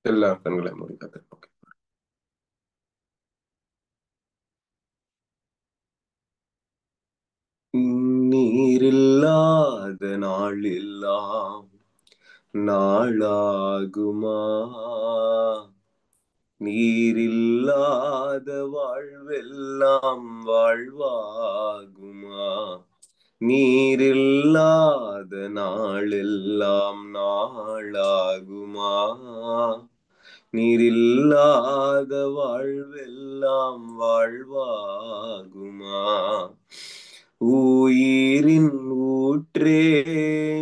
எல்லா கண்களை மூடிக்காது. ஓகே. நீரில்லாத நாளெல்லாம் நாளாகுமா? நீரில்லாத வாழ்வெல்லாம் வாழ்வாகுமா? நீரில்லாத நாளெல்லாம் நாளாகுமா? நீரில்லாத வாழ்வெல்லாம் வாழ்வாகுமா? உயிரின் ஊற்றே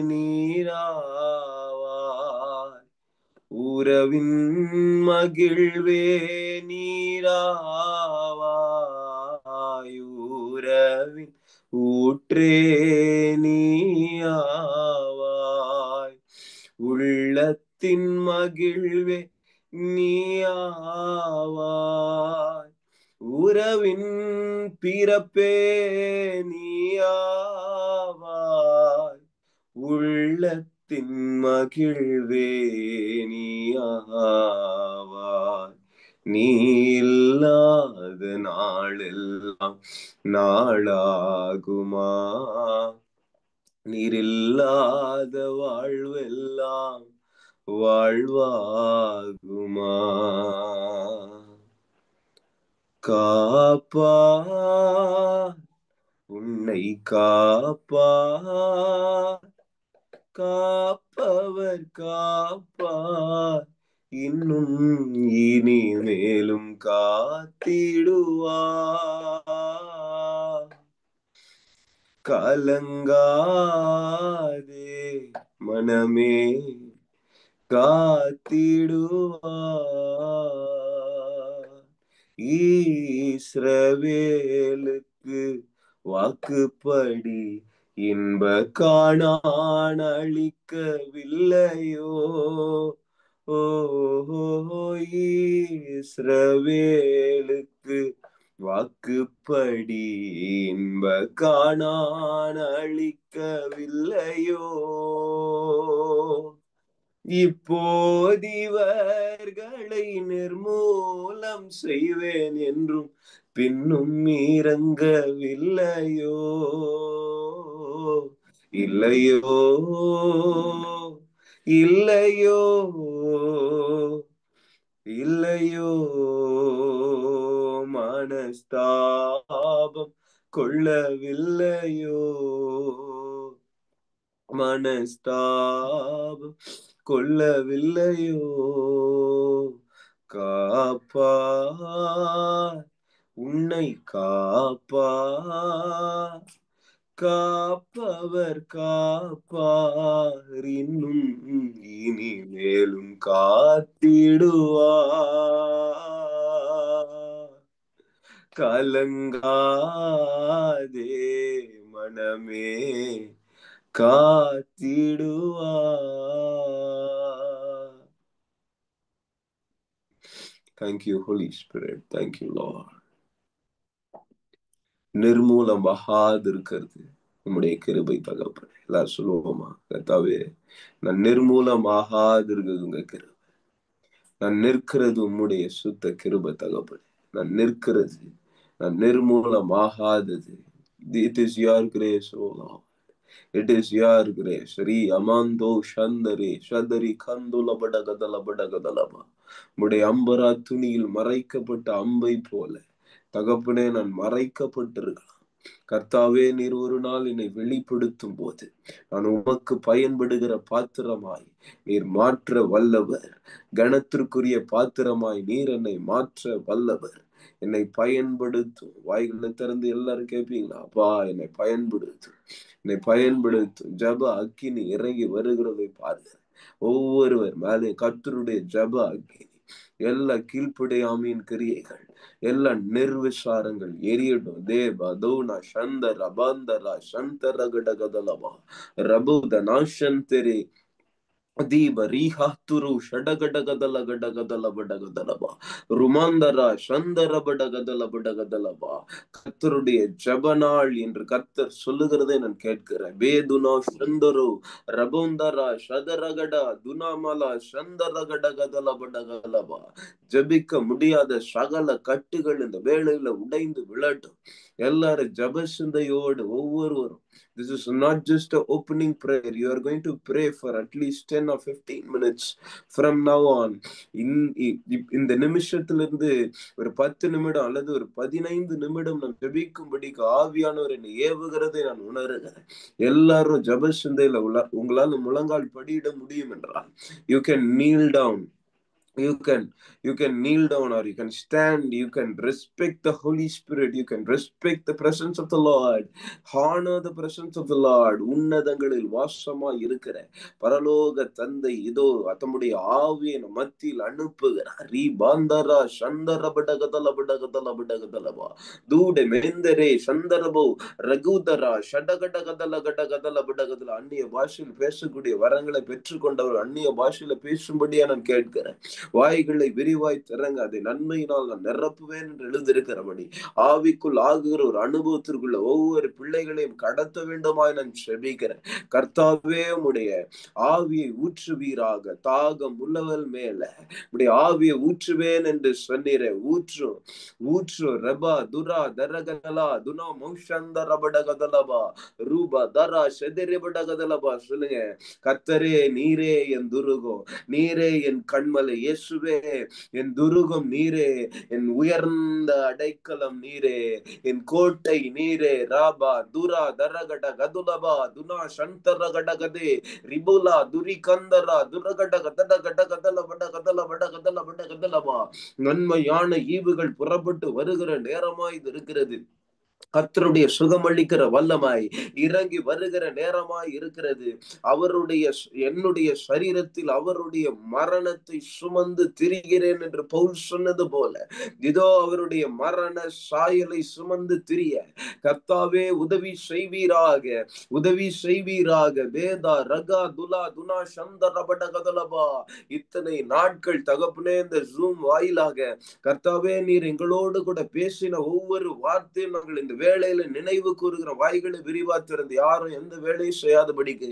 நீராவாய், உறவின் மகிழ்வே நீராவாய், உறவின் ஊற்றே நீயாவாய், உள்ளத்தின் மகிழ்வே நீயாவாய், உறவின் பிறப்பே நீயாவாய், உள்ளத்தின் மகிழ்வே நீயாவாய். நீ இல்லாத நாளெல்லாம் நாளாகுமா? நீரில்லாத வாழ்வெல்லாம் வாழ்வாகுமா? காப்பா உன்னை காப்பா, காப்பவர் காப்பார், இன்னும் இனிமேலும் காத்திடுவார். கலங்காதே மனமே, காத்திடுவார். இஸ்ரவேலுக்கு வாக்குப்படி இன்ப காணான் அளிக்கவில்லையோ? ஓ, இஸ்ரவேலுக்கு வாக்குப்படி இன்ப காணான் அளிக்கவில்லையோ? இப்போதிவர்களை நிர்மூலம் செய்வேன் என்றும் பின்னும் இறங்கவில்லையோ? இல்லையோ, இல்லையோ, இல்லையோ, மனஸ்தாபம் கொள்ளவில்லையோ? மனஸ்தாபம் கொள்ளவில்லையோ? காப்பார் உன்னை காப்பார், காப்பவர் காப்பார், இன்னும் இனிமேலும் காத்திடுவார். கலங்காதே மனமே, காத்திடுவார். Thank you, Holy Spirit. Thank you, Lord. நிர்மூலமாகாதிருக்கிறது உம்முடைய கிருபை தகப்பனே. எல்லாரும் சொல்லுவோமா? கர்த்தாவே, நான் நிர்மூலமாகாதிருக்கிறது உங்க கிருபை. நான் நிற்கிறது உம்முடைய சுத்த கிருபை தகப்பனே. நான் நிற்கிறது, நான் நிர்மூலமாகாதது. It is your grace, O Lord. It is your grace. Ri amando shandari shadari kandula badagadala badagadalaba. உம்முடைய அம்பரா துணியில் மறைக்கப்பட்ட அம்பை போல தகப்பனே நான் மறைக்கப்பட்டிருக்கலாம். கர்த்தாவே, நீர் ஒரு நாள் என்னை வெளிப்படுத்தும் போது நான் உமக்கு பயன்படுகிற பாத்திரமாய் நீர் மாற்ற வல்லவர். கனத்திற்குரிய பாத்திரமாய் நீர் என்னை மாற்ற வல்லவர். என்னை பயன்படுத்தும். வாய்களை திறந்து எல்லாரும் கேட்பீங்களா? அப்பா, என்னை பயன்படுத்தும், என்னை பயன்படுத்தும். ஜப அக்கினி இறங்கி வருகிறதை பாருங்க. ஒவ்வொருவர் மேலே கர்த்தருடைய ஜப அக்கினி, எல்லா கீழ்ப்படியாமையின் கிரியைகள், எல்லா நிர்விசாரங்கள் எரியட்டும். தேவ தௌனா சந்தர பந்தரா சந்தர கடகதலமா ரபுத நாசந்தரே ದೀಪ ರೀಹಾತುರು ಷಡಗಡಗದಲ ಗಡಗದಲ ಬಡಗದಲಬ ருமாந்தர சந்தர படகதல படகதலப. கர்த்தருடைய ஜபநாள் என்று கர்த்தர் சொல்லுகிறதை நான் கேட்கிறேன். வேதுனா சந்தரு ரபுந்தரா சதரகடா துனாமலா சந்தரகடகதல படகலபா. ஜபிக்க முடியாத சகல கட்டுகள் இந்த வேளையில உடைந்து விழட்டும். எல்லாரும் ஜப சிந்தையோடு ஒவ்வொருவரும், this is not just a opening prayer. You are going to pray for at least 10 or 15 minutes from now on. இந்த நிமிஷத்திலிருந்து ஒரு 10 நிமிடம் அல்லது ஒரு 15 நிமிடம் நாம் ஜெபிக்கும்படிக்கு ஆவியானவர் என்னை ஏவுகிறதை நான் உணர்கிறேன். எல்லாரும் ஜப சிந்தையில உங்களால் முழங்கால் படியிட முடியும் என்றால் you can kneel down. You can kneel down or you can stand. You can respect the Holy Spirit. You can respect the presence of the Lord. Honor the presence of the Lord. உன்னதங்களில் வாசமா இருக்கிற பரலோக தந்தை இதோ தம்முடைய ஆவியை மத்தியில் அனுப்புகிறார். ரீபாந்தரா சந்தரபடகதல படகதல படகதலபா தூட மெந்தரே சந்தரபோ ரகுதரா ஷடகடகதல கடகதல படகதல. அந்நிய பாஷையில் பேசக்கூடிய வரங்களை பெற்றுக்கொண்டவர் அந்நிய பாஷையில பேசும்படியா நான் கேட்கிறேன். வாய்களை விரிவாய் திறங்க, அதை நன்மையினால் நான் நிரப்புவேன் என்று எழுந்திருக்கிறபடி ஆவிக்குள் ஆகுகிற ஒரு அனுபவத்திற்குள்ள ஒவ்வொரு பிள்ளைகளையும் கடத்த வேண்டுமாய் நான் செபிக்கிறேன். கர்த்தாவே உடைய ஆவியை ஊற்றுவீராக. தாகம் உள்ளவள் மேல உடைய ஆவியை ஊற்றுவேன் என்று சொன்னீரே. ஊற்றும் ஊற்று ரபா துரா தரகதலா துனா மௌஷந்த ரபடகதலபா ரூபா தரா செதறிபடகதலபா. சொல்லுங்க, கர்த்தரே நீரே என் துருகம், நீரே என் கண்மலை. இயேசுவே என் துருகம் நீரே, என் உயர்ந்த அடைக்கலம் நீரே, என் கோட்டை நீரே. ராபா துரா தரகட கதுலபா துனா சந்தர கடகதே ரிபுலா துரி கந்தரா துரகட கதட கட கதல பட கதல பட கதல பட கதலபா. நன்மையான ஈவுகள் புறப்பட்டு வருகிற நேரமாய் இது இருக்கிறது. கர்த்தருடைய சுகமளிக்கிற வல்லமாய் இறங்கி வருகிற நேரமாய் இருக்கிறது. என்னுடைய சரீரத்தில் அவருடைய மரணத்தை சுமந்து திரிகிறேன் என்று பவுல் சொன்னது போல இதோ அவருடைய மரண சாயலை சுமந்து திரிய கர்த்தாவே உதவி செய்வீராக, உதவி செய்வீராக. வேதா ரகா துலா துனா சந்தரபட கதலபா. இத்தனை நாட்கள் தகப்பனே இந்த ஜூம் வாயிலாக கர்த்தாவே நீர் எங்களோடு கூட பேசின ஒவ்வொரு வார்த்தையும் நாங்கள் இந்த வேளையில நினைவு கூறுகிற வாய்களை விரிவா திறந்து யாரும் எந்த வேலையும் செய்யாதபடிக்கு,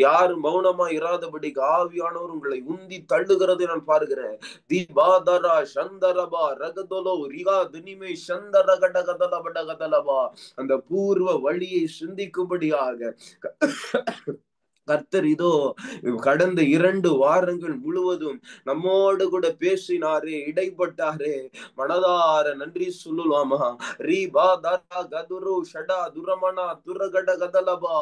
யாரும் மௌனமா இராதபடிக்கு ஆவியானவர் உங்களை உந்தி தள்ளுகிறதை நான் பார்க்கிறேன். தீபாதரா சந்தரபா ரகதலோ ரிகா துனிமை சந்தரகடகதலபடகதலபா. அந்த பூர்வ வழியை சிந்திக்கும்படியாக கர்த்தர் இதோ கடந்த 2 வாரங்கள் முழுவதும் நம்மோடு கூட பேசினாரே, இடைப்பட்டாரே. மனதார நன்றி சொல்லலாமா? ரீபா தரா கதுரு ஷடா துரமனா துரகட கதலபா.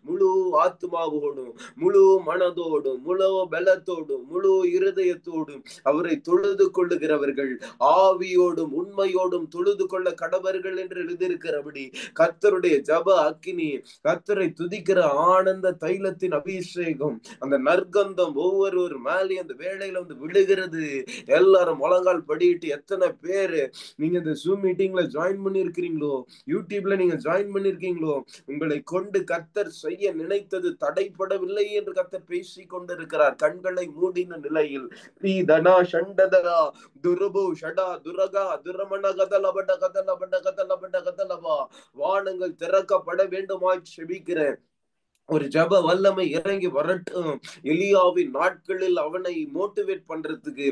முழு ஆத்மாவோடும் முழு மனதோடும் முழு பலத்தோடும் முழு இருதயத்தோடும் அவரை தொழுது கொள்ளுகிறவர்கள் ஆவியோடும் உண்மையோடும் தொழுது கொள்ள கடவர்கள் என்று எழுதியிருக்கிறபடி கர்த்தருடைய ஜப அக்கினி, கர்த்தரை துதிக்கிற ஆனந்த தைலத்தின் அபிஷேகம், அந்த நற்கந்தம் ஒவ்வொரு மேலே அந்த வேளையில வந்து விழுகிறது. எல்லாரும் முழங்கால் படிட்டு எத்தனை பேரு நீங்க இந்த ஜூம் மீட்டிங்ல ஜாயின் பண்ணிருக்கிறீங்களோ, யூடியூப்ல நீங்க ஜாயின் பண்ணிருக்கீங்களோ, உங்களை கொண்டு கர்த்தர் செய்ய நினைத்தது தடைப்படவில்லை என்று கர்த்தர் பேசி கொண்டிருக்கிறார். கண்களை மூடின நிலையில் தனா சண்டதரா துருபு ஷடா துரகா துரமண கதலபட கதலபட கதலபட கதலபா. வானங்கள் திறக்கப்பட வேண்டுமாய் செபிக்கிறேன். ஒரு ஜப வல்லமை இறங்கி வரட்டும். எலியாவின் நாட்களில் அவனை மோட்டிவேட் பண்றதுக்கு,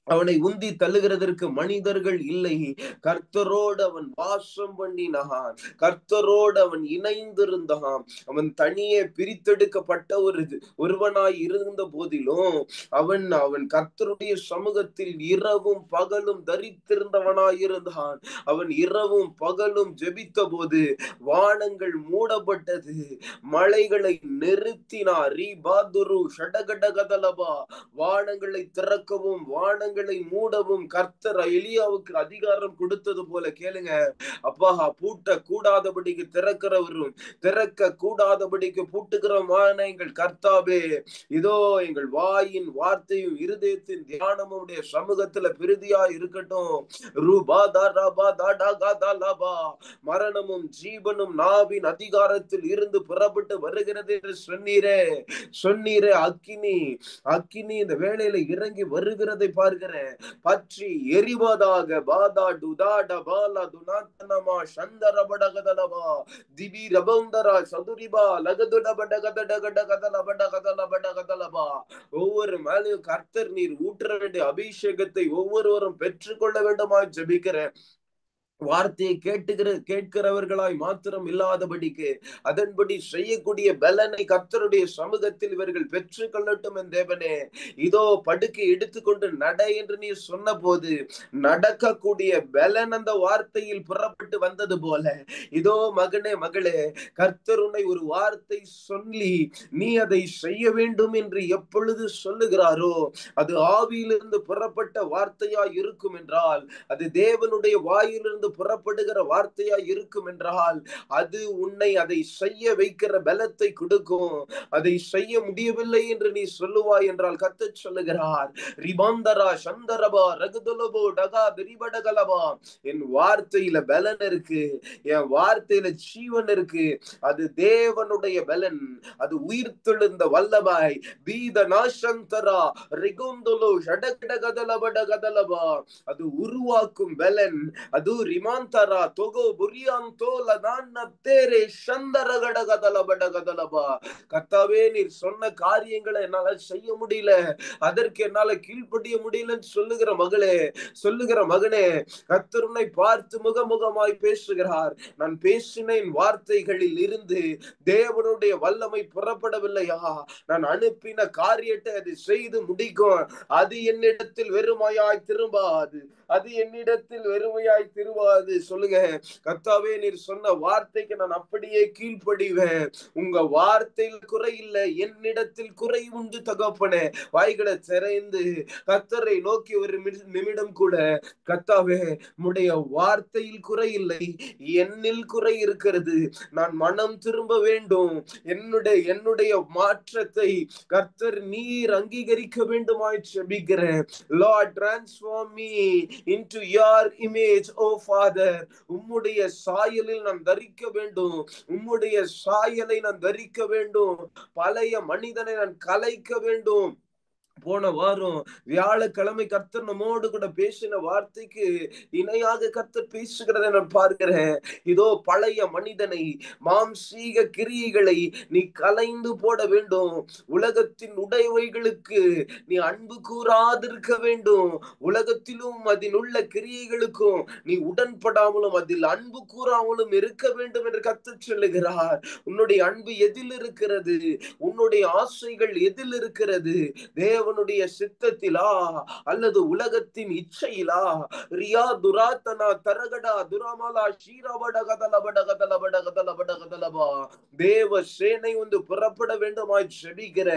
அவனை உந்தி தள்ளுகிறதற்கு மனிதர்கள் இல்லை. கர்த்தரோடு அவன் வாசம் பண்ணினான், கர்த்தரோடு அவன் இணைந்திருந்தான். அவன் தனியே பிரித்தெடுக்கப்பட்ட ஒருவனாய் இருந்த போதிலும் அவன் கர்த்தருடைய சமூகத்தில் இரவும் பகலும் தரித்திருந்தவனாய் இருந்தான். அவன் இரவும் பகலும் ஜெபித்த போது வானங்கள் மூடப்பட்டது, மலைகளை நிறுத்தினார். வானங்களை திறக்கவும் வானங்கள் வானங்களை மூடவும் கர்த்தர் எலியாவுக்கு அதிகாரம் கொடுத்தது போல கேளுங்க. அப்பா, பூட்ட கூடாதபடிக்கு திறக்கிறவரும் திறக்க கூடாதபடிக்கு பூட்டுகிறமான எங்கள் கர்த்தாவே, இதோ எங்கள் வாயின் வார்த்தையும் இருதயத்தின் தியானமும் உடைய சமூகத்துல பிரதியா இருக்கட்டும். ரூபா தா ரபா தா டா கா தா லபா. மரணமும் ஜீவனும் நாவின் அதிகாரத்தில் இருந்து புறப்பட்டு வருகிறது என்று சொன்னீரே. அக்கினி அக்கினி இந்த வேளையில இறங்கி வருகிறதை பார்க்கிறேன். பற்றி எரிவதாக பாதா டுதாட பாலா துனாத்தனமா சந்தரபடகதலபா திபி ரபந்தரா சதுரிபா லகதுடபடகதடகடகதலபடகதலபடகதலபா. ஒவ்வொரு மேலையும் கர்த்தர் நீர் ஊற்ற வேண்டிய அபிஷேகத்தை ஒவ்வொருவரும் பெற்றுக்கொள்ள வேண்டுமா ஜெபிக்கிறேன். வார்த்தையை கேட்கிறவர்களாய் மாத்திரம் இல்லாதபடிக்கு அதன்படி செய்யக்கூடிய பலனை கர்த்தருடைய சமூகத்தில் இவர்கள் பெற்றுக் கொள்ளட்டும். என் தேவனே, இதோ படுக்கை எடுத்துக்கொண்டு நட என்று நீ சொன்ன போது நடக்கக்கூடிய பலன் அந்த வார்த்தையில் புறப்பட்டு வந்தது போல, இதோ மகனே மகளே, கர்த்தர் உன்னை ஒரு வார்த்தை சொல்லி நீ அதை செய்ய வேண்டும் என்று எப்பொழுது சொல்லுகிறாரோ அது ஆவியிலிருந்து புறப்பட்ட வார்த்தையா இருக்கும் என்றால், அது தேவனுடைய வாயிலிருந்து புறப்படுகிற வார்த்தையா இருக்கும் என்றால், அது உன்னை அதை செய்ய வைக்கிற பலத்தை கொடுக்கும். அதை செய்ய முடியவில்லை என்று நீ சொல்லுவாய் என்றால் கர்த்தர் சொல்லுகிறார், ரிபாந்தரா சந்தரபா ரகுதுலபோ டகா திரிபடகலபா, என் வார்த்தையில பலன் இருக்கு, என் வார்த்தையில ஜீவன் இருக்கு. அது தேவனுடைய பலன், அது உயிர்த்தெழுந்த வல்லபாய் பீத நாசந்தரா ரிகுந்துலோ ஷடகடகதலபடகதலபா, அது உருவாக்கும் பலன். அது ரிமாந்தரா தொகோ புரியாந்தோல நான்னத்தேரே சந்தரகடகதலபடகதலபா. கர்த்தாவே, நீர் சொன்ன காரியங்களை என்னால செய்ய முடியல, அதற்கு என்னால கீழ்ப்படிய முடியலன்னு சொல்லுகிற மகளே, சொல்லுகிற மகனே, கர்த்தர் உன்னை பார்த்து முகமுகமாய் பேசுகிறார். நான் பேசின வார்த்தைகளில் இருந்து தேவனுடைய வல்லமை புறப்படவில்லையா? நான் அனுப்பின காரியத்தை அது செய்து முடிக்கும். அது என்னிடத்தில் வெறுமையாய் திரும்பாது, அது என்னிடத்தில் வெறுமையாய் திரும்பாது. சொல்லுங்க, கர்த்தாவே, நீர் சொன்ன வார்த்தைக்கு நான் அப்படியே கீழ்ப்படிவேன். உங்க வார்த்தையில் குறை இல்லை, என்னிடத்தில் குறை உண்டு தகப்பனே. வாய்களை திறந்து கர்த்தரை நோக்கி ஒரு நிமிடம் கூட, கர்த்தாவே, உம்முடைய வார்த்தையில் குறை இல்லை, என்னில் குறை இருக்கிறது. நான் மனம் திரும்ப வேண்டும். என்னுடைய மாற்றத்தை கர்த்தர் நீர் அங்கீகரிக்க வேண்டுமாய் ஜெபிக்கிறேன். Lord, transform me into your image, oh Father. உம்முடைய சாயலில் நான் தரிக்க வேண்டும். உம்முடைய சாயலை நான் தரிக்க வேண்டும். பழைய மனிதனை நான் கலைக்க வேண்டும். போன வாரம் வியாழக்கிழமை கர்த்தர் நம்மோடு கூட பேசின வார்த்தைக்கு இணையாக கர்த்தர் பேசுகிறதை நான் பார்க்கிறேன். இதோ பழைய மனிதனை, மாம்சீக கிரியைகளை நீ கலைந்து போட வேண்டும். உலகத்தின் உடையவைகளுக்கு நீ அன்பு கூறாதிருக்க வேண்டும். உலகத்திலும் அதில் உள்ள கிரியைகளுக்கும் நீ உடன்படாமலும் அதில் அன்பு கூறாமலும் இருக்க வேண்டும் என்று கர்த்தர் சொல்லுகிறார். உன்னுடைய அன்பு எதில் இருக்கிறது? உன்னுடைய ஆசைகள் எதில் இருக்கிறது? தேவனுடைய சித்தத்திலா அல்லது உலகத்தின் இச்சையிலா? ரியா துராத்தனா தரகடா துராமலா ஷீரபடகதலபடகதலபடகதலபடகதலபா. தேவ சேனை வந்து புறப்பட வேண்டுமாய் ஜெபிக்கிற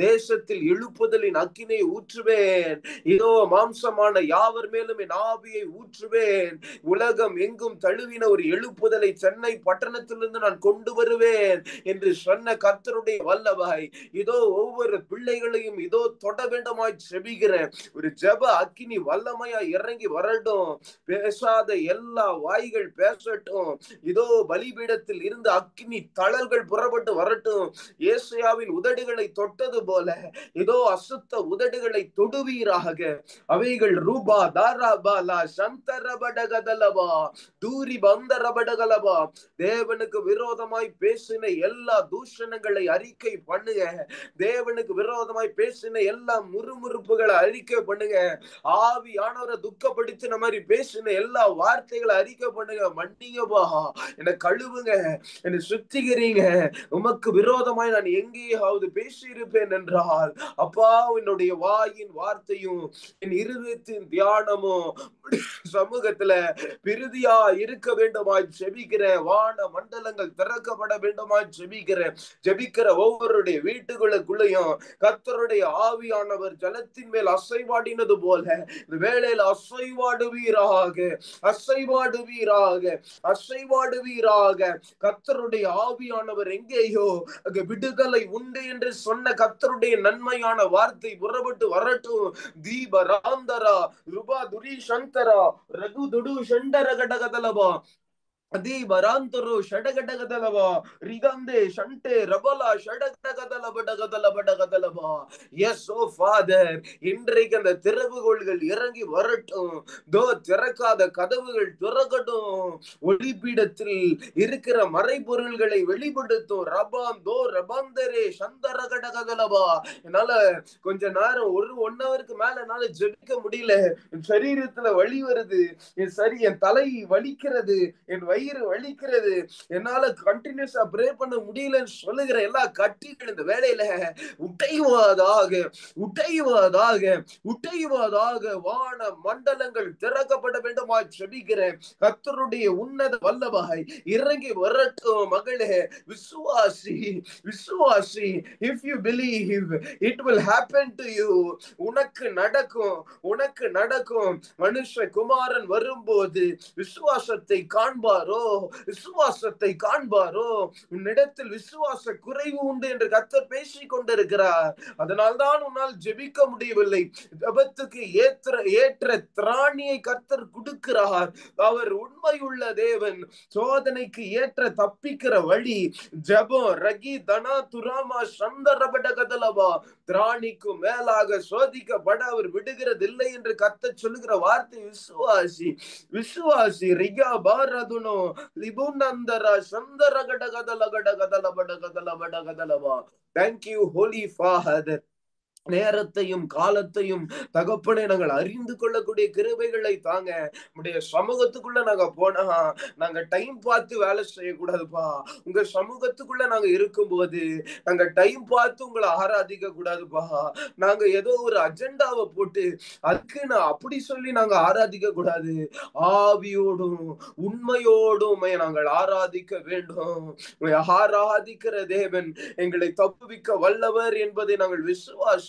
தேசத்தில் எழுப்புதலின் அக்கினை ஊற்றுவேன். இதோ மாம்சமான யாவர் மேலும் என் ஆவியை ஊற்றுவேன். உலகம் எங்கும் தழுவின ஒரு எழுப்புதலை சென்னை பட்டணத்திலிருந்து நான் கொண்டு வருவேன் என்று சொன்ன கர்த்தருடைய வல்லபாய், இதோ ஒவ்வொரு பிள்ளைகளையும் இதோ தொட வேண்டுமாய் ஜெபிக்கிறேன். ஒரு ஜெப அக்கினி வல்லமையா இறங்கி வரட்டும். பேசாத எல்லா வாய்கள் பேசட்டும். இதோ பலிபீடத்தில் இருந்து அக்கினி தழல்கள் புறப்பட்டு வரட்டும். ஏசாயாவின் உதடுகளை தொட்டது போல இதோ அசுத்த உதடுகளை தொடுவீராக. அவைகள் ரூபா தாராபாலா சந்தரபடகதலபா தூரி பந்தரபடகலபா. தேவனுக்கு விரோதமாய் பேசின எல்லா தூஷணங்களை அறிக்கை பண்ணுங்க. தேவனுக்கு விரோதமாய் பேசின எல்லா முறுமுறுப்புகளை அறிக்கை பண்ணுங்க. ஆவியானவரை துக்கப்படுத்தின மாதிரி பேசின எல்லா வார்த்தைகளை அறிக்கை பண்ணுங்க. மன்னிங்கப்பா, என்னை கழுவுங்க, என்னை சுத்திகரிங்க. உமக்கு விரோதமாய் நான் எங்கேயாவது பேசியிருப்பேன் என்றால், அப்பா, என்னுடைய வாயின் வார்த்தையும் என் இருதயத்தின் தியானமும் சமூகத்துல பிரிதியா இருக்க வேண்டுமாய் ஜெபிக்கிறேன். வான மண்டலங்கள் திறக்கப்பட வேண்டுமாய் ஜெபிக்கிறேன். ஜெபிக்கிற ஒவ்வொருடைய வீட்டுகளுக்குள்ளேயும் கர்த்தருடைய ஆவி ஆவியானவர் ஜலத்தின் மேல் அசைவாடினது போல இந்த வேளையில அசைவாடுவீராக, அசைவாடுவீராக, அசைவாடுவீராக. கர்த்தருடைய ஆவியானவர் எங்கேயோ அங்க விடுதலை உண்டு என்று சொன்ன கர்த்தருடைய நன்மையான வார்த்தை புறப்பட்டு வரட்டும். தீபராந்தரா ருபா துரி சந்தரா ரகு துடு சண்டர கடகதலபா அதீபராந்தரு ஷடகடகதலவா ரிகந்தே ஷண்டே ரபலா ஷடகடகதலபடகதலபடகதலபா. எஸ் ஓ ஃபாதர், இன்றைக்கு அந்த திறவுகோள்கள் இறங்கி வரட்டும். தோ திறக்காத கதவுகள் திறக்கட்டும். ஒளிப்பீடத்தில் இருக்கிற மறைபொருள்களை வெளிப்படுத்தும். ரபாம் தோ ரபாந்தரே சந்தரகடகதலபா. என்னால கொஞ்ச நேரம் ஒன் ஹவருக்கு மேல என்னால ஜெபிக்க முடியல. என் சரீரத்துல வலி வருது, என் தலை வலிக்கிறது, என் வயிறு வலிக்கிறது, என்னால கண்டினியூஸா ப்ரே பண்ண முடியலன்னு சொல்லுகிற எல்லா கட்டிகள் இந்த வேலையில உடைவதாக, உடைவதாக, உடைவதாக. வான மண்டலங்கள் திறக்கப்பட வேண்டுமா ஜெபிக்கிறேன். கர்த்தருடைய உன்னத வல்லபாய் இறங்கி வரட்டும். மகளே விசுவாசி, விசுவாசி. If you believe it will happen to you. உனக்கு நடக்கும், உனக்கு நடக்கும். மனுஷ குமாரன் வரும்போது விசுவாசத்தை காண்பாரோ, விசுவாசத்தை காண்பாரோ. உன்னிடத்தில் விசுவாச குறைவு உண்டு என்று கர்த்தர் பேசிக் கொண்டிருக்கிறார். அதனால்தான் உன்னால் ஜெபிக்க முடியவில்லை. ஜெபத்துக்கு ஏற்ற திராணியை கர்த்தர் கொடுக்கிறார். அவர் உண்மையுள்ள தேவன். சோதனைக்கு ஏற்ற தப்பிக்கிற வழி ஜெபம். ரகி தனா துராமா சந்தரபடகதலவா. திராணிக்கு மேலாக சோதிக்கப்பட அவர் விடுகிறதில்லை என்று கர்த்தர் சொல்லுகிற வார்த்தை விசுவாசி, விசுவாசி. ரிகா பாரதுனோ லிபுனந்தரா சந்தரகடகதலகடகதலபடகதலபடகதலவா. Thank you, Holy Father. நேரத்தையும் காலத்தையும் தகப்பனே நாங்கள் அறிந்து கொள்ளக்கூடிய கிருபைகளை தாங்க. உடைய சமூகத்துக்குள்ள நாங்க போனா நாங்க டைம் பார்த்து வேலை செய்யக்கூடாதுப்பா. உங்க சமூகத்துக்குள்ள நாங்க இருக்கும்போது நாங்க டைம் பார்த்து உங்களை ஆராதிக்க கூடாதுப்பா. நாங்க ஏதோ ஒரு அஜெண்டாவை போட்டு அதுக்கு நான் அப்படி சொல்லி நாங்க ஆராதிக்க கூடாது. ஆவியோடும் உண்மையோடும் நாங்கள் ஆராதிக்க வேண்டும். ஆராதிக்கிற தேவன் எங்களை தப்புவிக்க வல்லவர் என்பதை நாங்கள் விசுவாசி.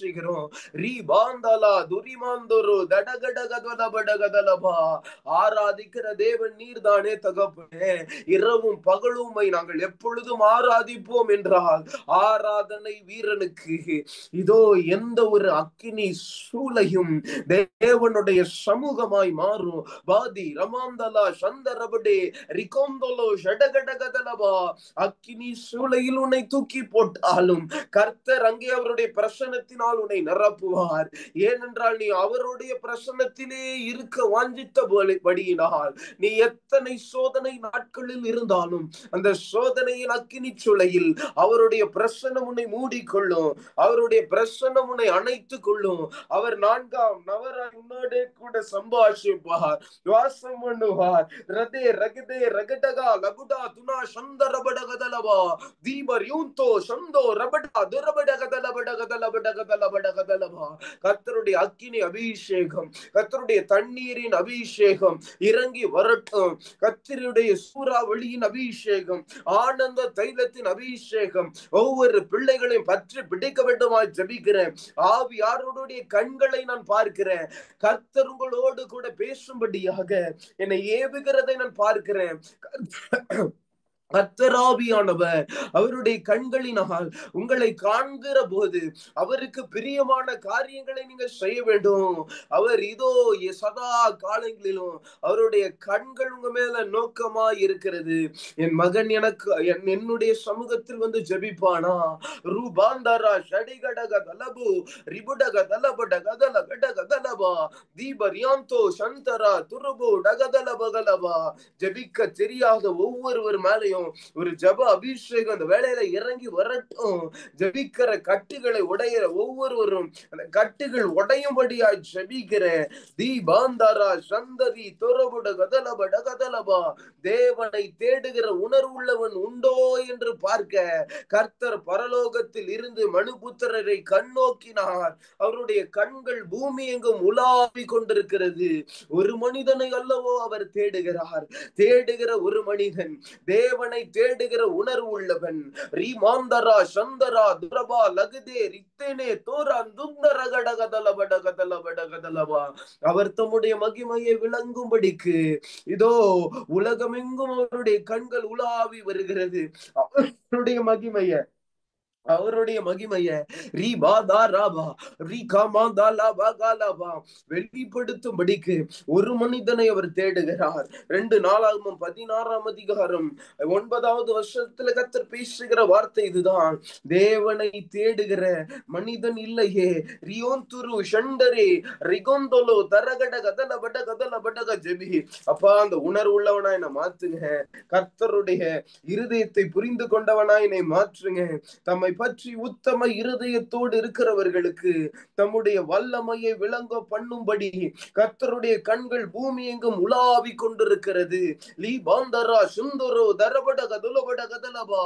ஆராதிக்கிற தேவன் நீர்தானே தகப்பனே. இரவும் பகலும் நாங்கள் எப்பொழுதும் ஆராதிப்போம் என்றால் ஆராதனை வீரனுக்கு இதோ எந்த ஒரு அக்கினி சூளையும் தேவனுடைய சமூகமாய் மாறும். பாதி ரமாந்தலா சந்தரபடே ரிகோந்தலோ ஷடகடகதலபா. அக்கினி சூளையில் உன்னை தூக்கி போட்டாலும் கர்த்தர் அங்கே அவருடைய பிரசன்னத்தினால் உன்னை நிரப்புவார். ஏனென்றால் நீ அவருடைய பிரசன்னத்திலே இருக்க வாஞ்சித்த படியினால் நீ எத்தனை சோதனை நாட்களில் இருந்தாலும் அந்த சோதனையின் அக்கினி சூளையில் அவருடைய பிரசன்னம் உன்னை மூடிக்கொள்ளும். அவருடைய பிரசன்னம் உன்னை அணைத்துக் கொள்ளும். அவர் நான்காம் நவராய் உன்னோடே கூட சம்பாஷிப்பார், வாசம் பண்ணுவார். ரதே ரகதே ரகடகா லகுடா துனா சந்தரபடகதலவா தீபர் யூந்தோ சந்தோ ரபடா துரபடகதலபடகதலபடகதலபடகதலவா. கர்த்தருடைய அக்கினி அபிஷேகம், கர்த்தருடைய தண்ணீரின் அபிஷேகம் இறங்கி வரட்டும். கர்த்தருடைய சூறாவளியின் அபிஷேகம், ஆனந்த தைலத்தின் அபிஷேகம் ஒவ்வொரு பிள்ளைகளையும் பற்றி பிடிக்க வேண்டுமாய் ஜெபிக்கிறேன். ஆவி யாருடைய கண்களை நான் பார்க்கிறேன். கர்த்தர் உங்களோடு கூட பேசும்படியாக என்னை ஏவுகிறதை நான் பார்க்கிறேன். கர்த்தராவியானவர் அவருடைய கண்களினால் உங்களை காண்கிற போது அவருக்கு பிரியமான காரியங்களை நீங்க செய்ய வேண்டும். அவர் இதோ சதா காலங்களிலும் அவருடைய கண்கள் உங்க மேல நோக்கமா இருக்கிறது. என் மகன் எனக்கு என்னுடைய சமூகத்தில் வந்து ஜெபிப்பானா ரூபாந்தரா ஷடிகடக தலபு ரிபுடக தலபட கதல கடக தலபா தீபரியாந்தோ சந்தரா துருபு டகதலபகலபா. ஜெபிக்க தெரியாத ஒவ்வொருவர் மேலையும் ஒரு ஜப அபிஷேகம் அந்த வேளையில இறங்கி வரட்டும். ஜபிக்கிற கட்டுகளை உடையிற ஒவ்வொருவரும் அந்த கட்டுகள் உடையும்படியாய் ஜபிக்கிறேன். தீபாந்தாரா சந்ததி தொரபுட கதலபட கதலபா. தேவனை தேடுகிற உணர்வுள்ளவன் உண்டோ என்று பார்க்க கர்த்தர் பரலோகத்தில் இருந்து மனுபுத்திரரை கண்ணோக்கினார். அவருடைய கண்கள் பூமி எங்கும் உலாவி கொண்டிருக்கிறது. ஒரு மனிதனை அல்லவோ அவர் தேடுகிறார். தேடுகிற ஒரு மனிதன் தேவனை தேவனை தேடுகிற உணர்வு உள்ளவன். ரீமாந்தரா சந்தரா துரபா லகுதே ரித்தேனே தோரா துந்தரகடகதலபடகதலபடகதலபா. அவர் தம்முடைய மகிமையை விளங்கும்படிக்கு இதோ உலகமெங்கும் அவருடைய கண்கள் உலாவி வருகிறது. அவருடைய மகிமைய வெளிப்படுத்தும்படிக்கு ஒரு மனிதனை அவர் தேடுகிறார். 2 நாளாகமம் 16ஆம் அதிகாரம் 9வது வருஷத்துல கர்த்தர் பேசுகிற வார்த்தை இதுதான். தேவனை தேடுகிற மனிதன் இல்லையே. ரியோந்துரு ஷண்டரே ரிகொந்தோலோ தரகட கதல பட கதல படக ஜெபி. அப்பா, அந்த உணர்வுள்ளவனா என்னை மாத்துங்க. கர்த்தருடைய இருதயத்தை புரிந்து கொண்டவனா என்னை மாற்றுங்க. தம்மை பற்றி உத்தம இருதயத்தோடு இருக்கிறவர்களுக்கு தம்முடைய வல்லமையை விளங்க பண்ணும்படி கர்த்தருடைய கண்கள் பூமி எங்கும் உலாவி கொண்டிருக்கிறது. லீபாந்தரா சுந்தரோ தரபட கதுலபட கதலபா.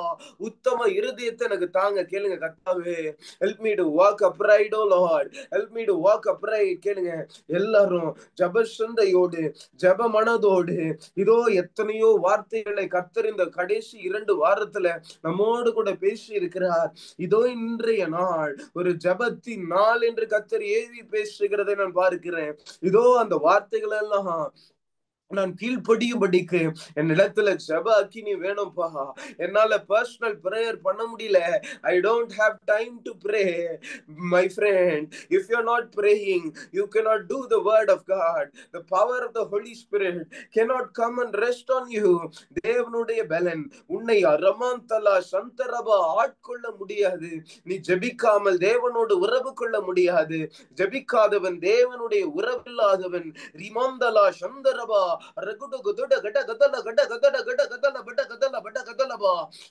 உத்தம இருதயத்தை எனக்கு தாங்க. கேளுங்க, கர்த்தாவே help me to walk upright, oh Lord, help me to walk upright. கேளுங்க, எல்லாரும் ஜப சிந்தையோடு ஜப மனதோடு இதோ எத்தனையோ வார்த்தைகளை கர்த்தர் இந்த கடைசி 2 வாரத்துல நம்மோடு கூட பேசி இருக்கிறார். இதோ இன்றைய நாள் ஒரு ஜபத்தின் நாள் என்று கர்த்தர் ஏவி பேசுகிறதை நான் பார்க்கிறேன். இதோ அந்த வார்த்தைகள் எல்லாம் நான் கீழ்படியும்படிக்கு என் இடத்துல ஜப அக்கினி வேணும்பா. என்னால பர்சனல் பிரேயர் பண்ண முடியல. I don't have time to pray. My friend, if you're not praying, you cannot do the word of God. The power of the Holy Spirit cannot come and rest on you. தேவனுடைய பலன் உன்னை அரமாந்தலா சந்தரபா ஆட்கொள்ள முடியாது. நீ ஜெபிக்காமல் தேவனோடு உறவு கொள்ள முடியாது. ஜெபிக்காதவன் தேவனுடைய உறவில்லாதவன். ரிமாந்தலா சந்தரபா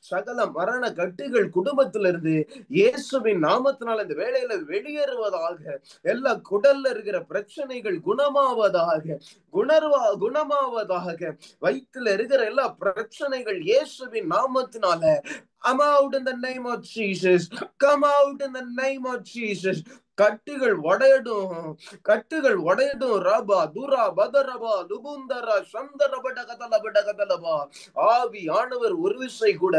சகல மரண கட்டுகள் குடும்பத்திலிருந்து இயேசுவின் நாமத்தினால் இந்த வேளையில வெளியேறுவதாக. எல்லா குடல்ல இருக்கிற பிரச்சனைகள் குணமாவதாக, குணமாவதாக. வயிற்றுல இருக்கிற எல்லா பிரச்சனைகள் இயேசுவின் நாமத்தினால come out in the name of Jesus. Come out in the name of Jesus. கட்டுகள் உடையடும், கட்டுகள் உடையடும். ரபா துரா பதரபா லுபுந்தரா சந்தரபட கதலபட கதலபா. ஆவி ஆனவர் ஒரு விசை கூட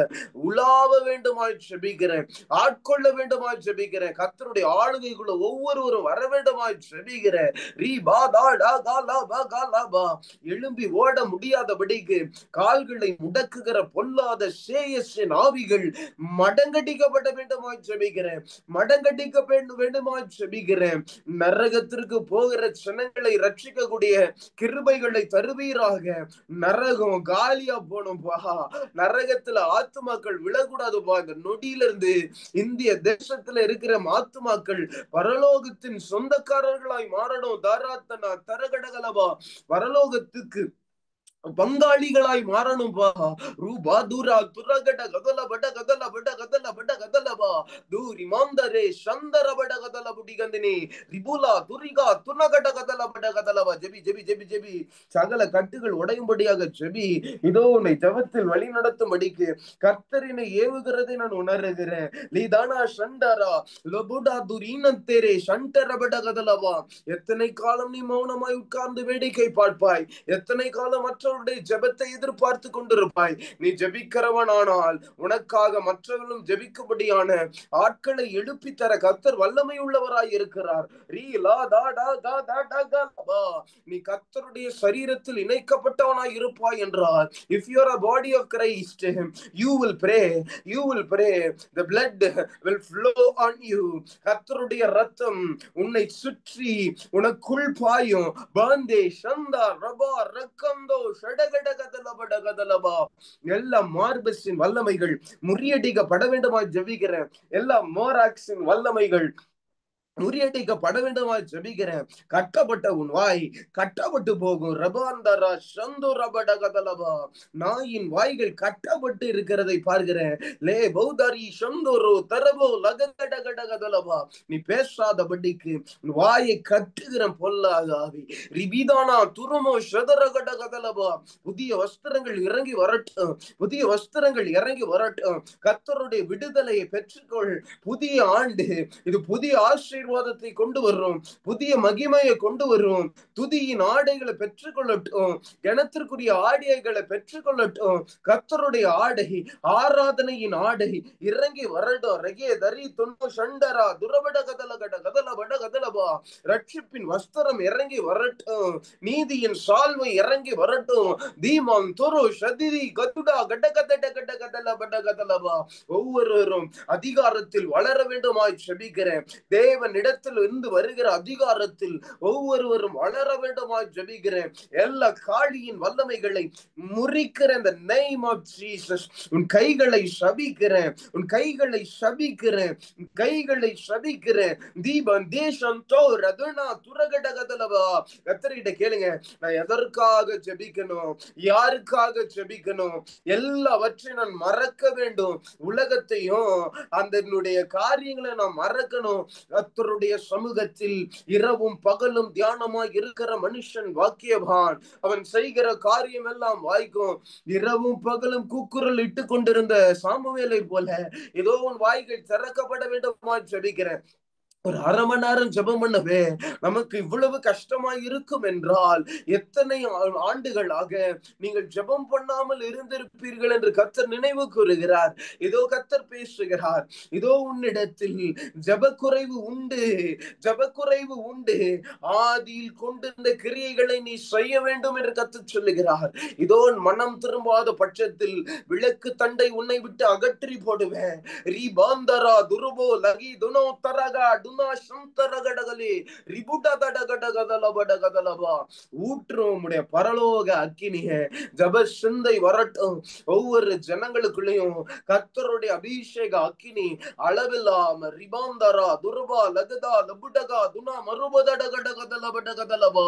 உலாவ வேண்டுமாய் ஜெபிக்கிறேன். ஆட்கொள்ள வேண்டுமாய் ஜெபிக்கிறேன். கர்த்தருடைய ஆளுகைக்குள்ள ஒவ்வொருவரும் வர வேண்டுமாய் ஜெபிக்கிறேன். ரீபா தாடா காலபா காலபா. எழும்பி ஓட முடியாதபடிக்கு கால்களை முடக்குகிற பொல்லாத சேயஸின் ஆவிகள் மடங்கடிக்கப்பட வேண்டுமாய் ஜெபிக்கிறேன். மடங்கடிக்க வேண்டுமாய் ஜெபிக்கிறேன். நரகத்திற்கு போகிற ஜனங்களை ரட்சிக்கக்கூடிய கிருபைகளை தருவீராக. நரகம் காலியா போனும்பா. நரகத்துல ஆத்துமாக்கள் விழக்கூடாதுப்பா. இந்த நொடியிலிருந்து இந்திய தேசத்துல இருக்கிற ஆத்துமாக்கள் பரலோகத்தின் சொந்தக்காரர்களாய் மாறணும். தாராத்தனா தரகடகலபா. பரலோகத்துக்கு பங்காளிகளாய் மாறணும்பா. ரூபா தூரா துரகட கதல பட கதல பட கதல பட கதலபா. தூரி மாந்தரே சந்தர பட கதல புடி கந்தினி ரிபுலா துரிகா துனகட கதல பட கதலபா. ஜெபி ஜெபி ஜெபி ஜெபி. சகல கட்டுகள் உடையும்படியாக ஜெபி. இதோ உன்னை ஜெபத்தில் வழி நடத்தும்படிக்கு கர்த்தரினை ஏவுகிறதை நான் உணர்கிறேன். லீதானா சண்டரா லபுடா துரீனத்தேரே சண்டர பட கதலபா. எத்தனை காலம் நீ மௌனமாய் உட்கார்ந்து வேடிக்கை பார்ப்பாய்? எத்தனை காலம் மற்றவருடைய ஜெபத்தை எதிர்பார்த்து கொண்டிருப்பாய்? நீ ஜெபிக்கிறவனானால் உனக்காக மற்றவர்களும் ஜெபிக்கும்படியான ஆட்களை எழுப்பி தர கர்த்தர் வல்லமை உள்ளவராய் இருக்கிறார். நீ கர்த்தருடைய சரீரத்தில் இணைக்கப்பட்டவனாய் இருப்பாய் என்றால், if you are a body of Christ, you will pray, you will pray, the blood will flow on you. கர்த்தருடைய இரத்தம் உன்னை சுற்றி உனக்குள் பாயும். பாந்தே சந்தா ரபா ரக்கந்தோ ஷடகட கதலபட கதலபா. எல்லா மார்பஸின் வல்லமைகள் முறியடிக்கப்பட வேண்டுமாய் ஜெபிக்கிறேன். எல்லா மோராக்ஸின் வல்லமைகள் முறியடிக்கப்பட வேண்டுமாய் ஜெபிக்கிறேன். கட்டப்பட்ட உன் வாய் கட்டப்பட்டு போகும். ரபாந்தரா சந்து ரபட கதலபா. நாயின் வாய்கள் கட்டப்பட்டு இருக்கிறதை பார்க்கிறேன். லே பௌதரி சந்தோரோ தரபோ லகட கட கதலபா. நீ பேசாதபடிக்கு வாயை கட்டுகிற பொல்லாத ஆவி. ரிபிதானா துருமோ சதரகட கதலபா. புதிய வஸ்திரங்கள் இறங்கி வரட்டும். புதிய வஸ்திரங்கள் இறங்கி வரட்டும். கர்த்தருடைய விடுதலையை பெற்றுக்கொள். புதிய ஆண்டு இது புதிய ஆசீர்வாதம் ஆசீர்வாதத்தை கொண்டு வரும், புதிய மகிமையை கொண்டு வரும். துதியின் ஆடைகளை பெற்றுக்கொள்ளட்டும், கனத்திற்குரிய ஆடைகளை பெற்றுக்கொள்ளட்டும். கர்த்தருடைய ஆடை, ஆராதனையின் ஆடை இறங்கி வரட்டும். ரெகே தரி தொன்னு சண்டரா துரபட கதல கட கதல பட கதலபா. ரட்சிப்பின் வஸ்திரம் இறங்கி வரட்டும், நீதியின் சால்வை இறங்கி வரட்டும். தீமம் துரு ஷதிரி கதுடா கட கதட கட கதல பட கதலபா. ஒவ்வொருவரும் அதிகாரத்தில் வளர வேண்டுமாய் ஜெபிக்கிறேன். தேவனிடத்தில் இருந்து வருகிற அதிகாரத்தில் ஒவ்வொருவரும் வளர வேண்டுமாய் ஜெபிக்கிறேன். எல்லா காளியின் வல்லமைகளை முறிக்கிற இந்த நேம் ஆஃப் ஜீசஸ். உன் கைகளை சபிக்கிறேன், உன் கைகளை சபிக்கிறேன், உன் கைகளை சபிக்கிறேன். தீபம் தேசம் தோர் அதுனா துரகடகதலவா. கர்த்தர்கிட்ட கேளுங்க, நான் எதற்காக ஜெபிக்கணும், யாருக்காக ஜெபிக்கணும்? எல்லாவற்றையும் நான் மறக்க வேண்டும். உலகத்தையும் அதனுடைய காரியங்களை நான் மறக்கணும். கர்த்தருடைய சமூகத்தில் இரவும் பகலும் தியானமாய் இருக்கிற மனுஷன் பாக்கியவான். அவன் செய்கிற காரியம் எல்லாம் வாய்க்கும். இரவும் பகலும் கூக்குரல் இட்டு கொண்டிருந்த சாமுவேலை போல ஏதோ உன் வாய்கள் திறக்கப்பட வேண்டுமா ஜெபிக்கிறேன். ஒரு அரை மணி நேரம் ஜெபம் பண்ணவே நமக்கு இவ்வளவு கஷ்டமா இருக்கும் என்றால், எத்தனை ஆண்டுகளாக நீங்கள் ஜெபம் பண்ணாமல் இருந்திருப்பீர்கள் என்று கர்த்தர் நினைவு கூறுகிறார். இதோ கர்த்தர் பேசுகிறார், இதோ உன்னிடத்தில் ஜெபக்குறைவு உண்டு, ஜெபக்குறைவு உண்டு. ஆதியில் கொண்டிருந்த கிரியைகளை நீ செய்ய வேண்டும் என்று கர்த்தர் சொல்லுகிறார். இதோ மனம் திரும்பாத பட்சத்தில் விளக்கு தண்டை உன்னை விட்டு அகற்றி போடுவேன். ரீபாந்தரா துருபோ லகி துனோ தரகா ஊற்றும் உடைய பரலோக அக்கினிய ஜப சிந்தை வரட்டும். ஒவ்வொரு ஜனங்களுக்குள்ளேயும் கர்த்தருடைய அபிஷேக அக்கினி அளவில்லாம ரிபாந்தரா துருபா லகதா லபுடகா துனா மறுபதடகடகதலபடகதலபா.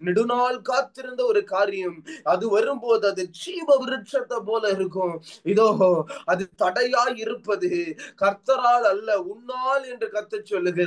நெடுநாள் காத்திருந்த ஒரு காரியம், அது வரும்போது அது ஜீவ விருட்சத்தை போல இருக்கும். இதோ அது தடையாய் இருப்பது கர்த்தரால் அல்ல, உன்னால் என்று கர்த்தர் சொல்லுகிறார்.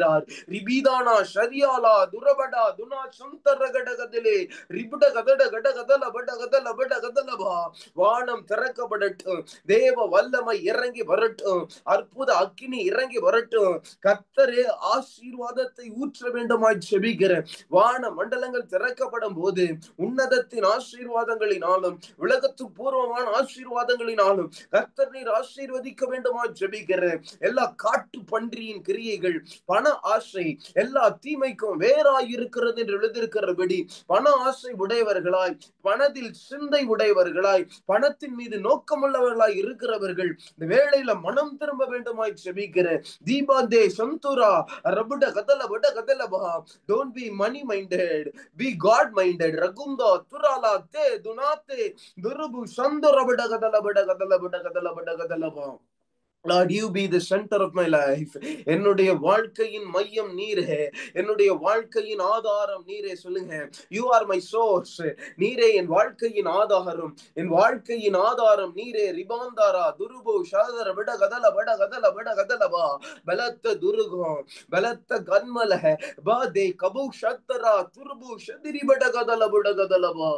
ரிபிதானா ஷரியாலா துரபடா துனா சந்தரகடகதிலே ரிபுட கதட கடகதல படகதல படகதலபா. வானம் திறக்கப்படட்டும், தேவ வல்லமை இறங்கி வரட்டும், அற்புத அக்கினி இறங்கி வரட்டும். கர்த்தரே ஆசீர்வாதத்தை ஊற்ற வேண்டுமாய் ஜெபிக்கிறேன். வான மண்டலங்கள் திறக்கப்படும் போது உன்னதத்தின் ஆசீர்வாதங்களினாலும் உலகத்து பூர்வமான ஆசீர்வாதங்களினாலும் கர்த்தர் நீர் ஆசீர்வதிக்க வேண்டுமாய் ஜெபிக்கிறேன். எல்லா காட்டு பன்றியின் கிரியைகள், பண ஆசை எல்லா தீமைக்கும் வேறாய் இருக்கிறது என்று எழுதியிருக்கிறபடி பண ஆசை உடையவர்களாய், பணத்தில் சிந்தை உடையவர்களாய், பணத்தின் மீது நோக்கமுள்ளவர்களாய் இருக்கிறவர்கள் இந்த வேளையில மனம் திரும்ப வேண்டுமாய் ஜெபிக்கிறேன். தீபாந்தே சந்துரா ரபுட கதல பட கதலபா. Don't be money minded, be God minded. ரகுந்தா துராலா தே துனாதே துருபு சந்துர பட கதல பட கதல பட கதல பட கதலபா. Lord, you be the center of my life. என்னுடைய வாழ்க்கையின் மையம் நீரே, என்னுடைய வாழ்க்கையின் ஆதாரம் நீரே. சொல்லுங்க, you are my source. நீரே என் வாழ்க்கையின் ஆதாரம், என் வாழ்க்கையின் ஆதாரம் நீரே. ரிபாந்தாரா துருபோ ஷாதர பட கதல பட கதல பட கதலபா. பலத்த துருகம், பலத்த கன்மல பாதே கபு ஷத்தரா துருபு ஷதிரி பட கதல பட கதலபா.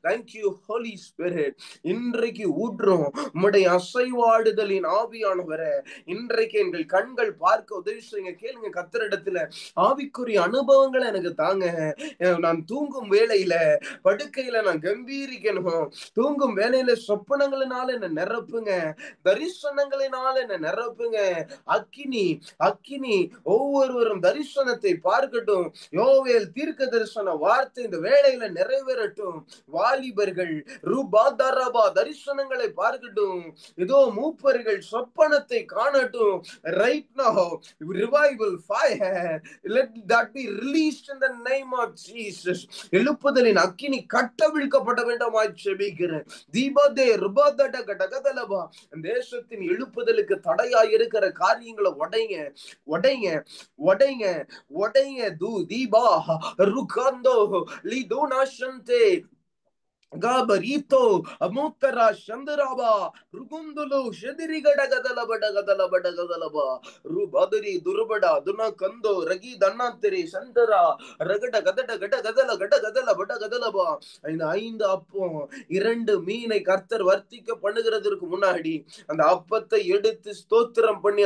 Thank you Holy Spirit. இன்றைக்கு ஊற்றும் உம்முடைய அசைவாடுதலின் ஆவியானவர் இன்றைக்கு எங்கள் கண்கள் பார்க்க உதவி செய்யுங்க. கேளுங்க கர்த்தரிடத்துல, ஆவிக்குரிய அனுபவங்களை எனக்கு தாங்க. நான் தூங்கும் வேளையில படுக்கையில நான் கம்பீரிக்கணும். தூங்கும் வேளையில சொப்பனங்களினால என்ன நிரப்புங்க, தரிசனங்களினால என்ன நிரப்புங்க. அக்கினி அக்கினி ஒவ்வொருவரும் தரிசனத்தை பார்க்கட்டும். யோவேல் தீர்க்க தரிசன வார்த்தை இந்த வேளையில நிறைவேறட்டும். வாலிபர்கள் ரூபாதரபா தரிசனங்களை பார்க்கட்டும். இதோ மூப்பர்கள் சொப்பனத்தை காணட்டும். Right now, revival fire, let that be released in the name of Jesus. எழுப்புதலின் அக்கினி கட்டவிழ்க்கப்பட வேண்டுமாய் ஜெபிக்கிறேன். தீபதே ருபதட கடகதலபா. தேசத்தின் எழுப்புதலுக்கு தடையாய் இருக்கிற காரியங்களை உடைங்க, உடைங்க, உடைங்க, உடைங்க. Deepa ருகந்தோ லிதுனாஷந்தே Gabarito, Amutara, Shandaraba, Rugundulu, Shadirigada Gadalabada Gadalabada Gadalaba, Rubadari, Durubada, Duna Kando, Ragi Dananteri, Shandara, Ragada Gadada Gada Gadala Gada Gadala Bada Gadalaba, and ஐந்து அப்பம் இரண்டு மீனை கர்த்தர் வர்த்திக்க பண்ணுகிறதற்கு முன்னாடி அந்த அப்பத்தை எடுத்து ஸ்தோத்திரம் பண்ணி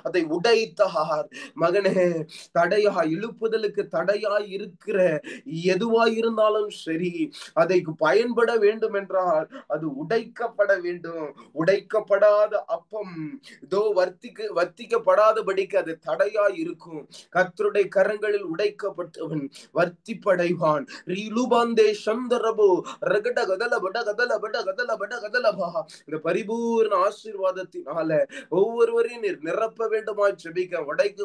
அதை உடைத்தார் மகனே. தடையா இழுப்புதலுக்கு தடையாய் இருக்கிற எதுவாய் இருந்தாலும் சரி, அதை பயன்பட வேண்டும் என்றால் அது உடைக்கப்பட வேண்டும். உடைக்கப்படாத அப்பம் இதோ வர்த்திக்கப்படாதபடிக்கு அது தடையாய் இருக்கும். கர்த்தருடைய கரங்களில் உடைக்கப்பட்டவன் வர்த்திப்படைவான். ரீலுபாந்தே சந்தரபோ ரகட கதல பட கதல பட கதல பட கதலபா. இந்த பரிபூர்ண ஆசீர்வாதத்தினால ஒவ்வொருவரையும் நீர் நிரப்ப வேண்டுமா ஜெபிக்க. உடைக்க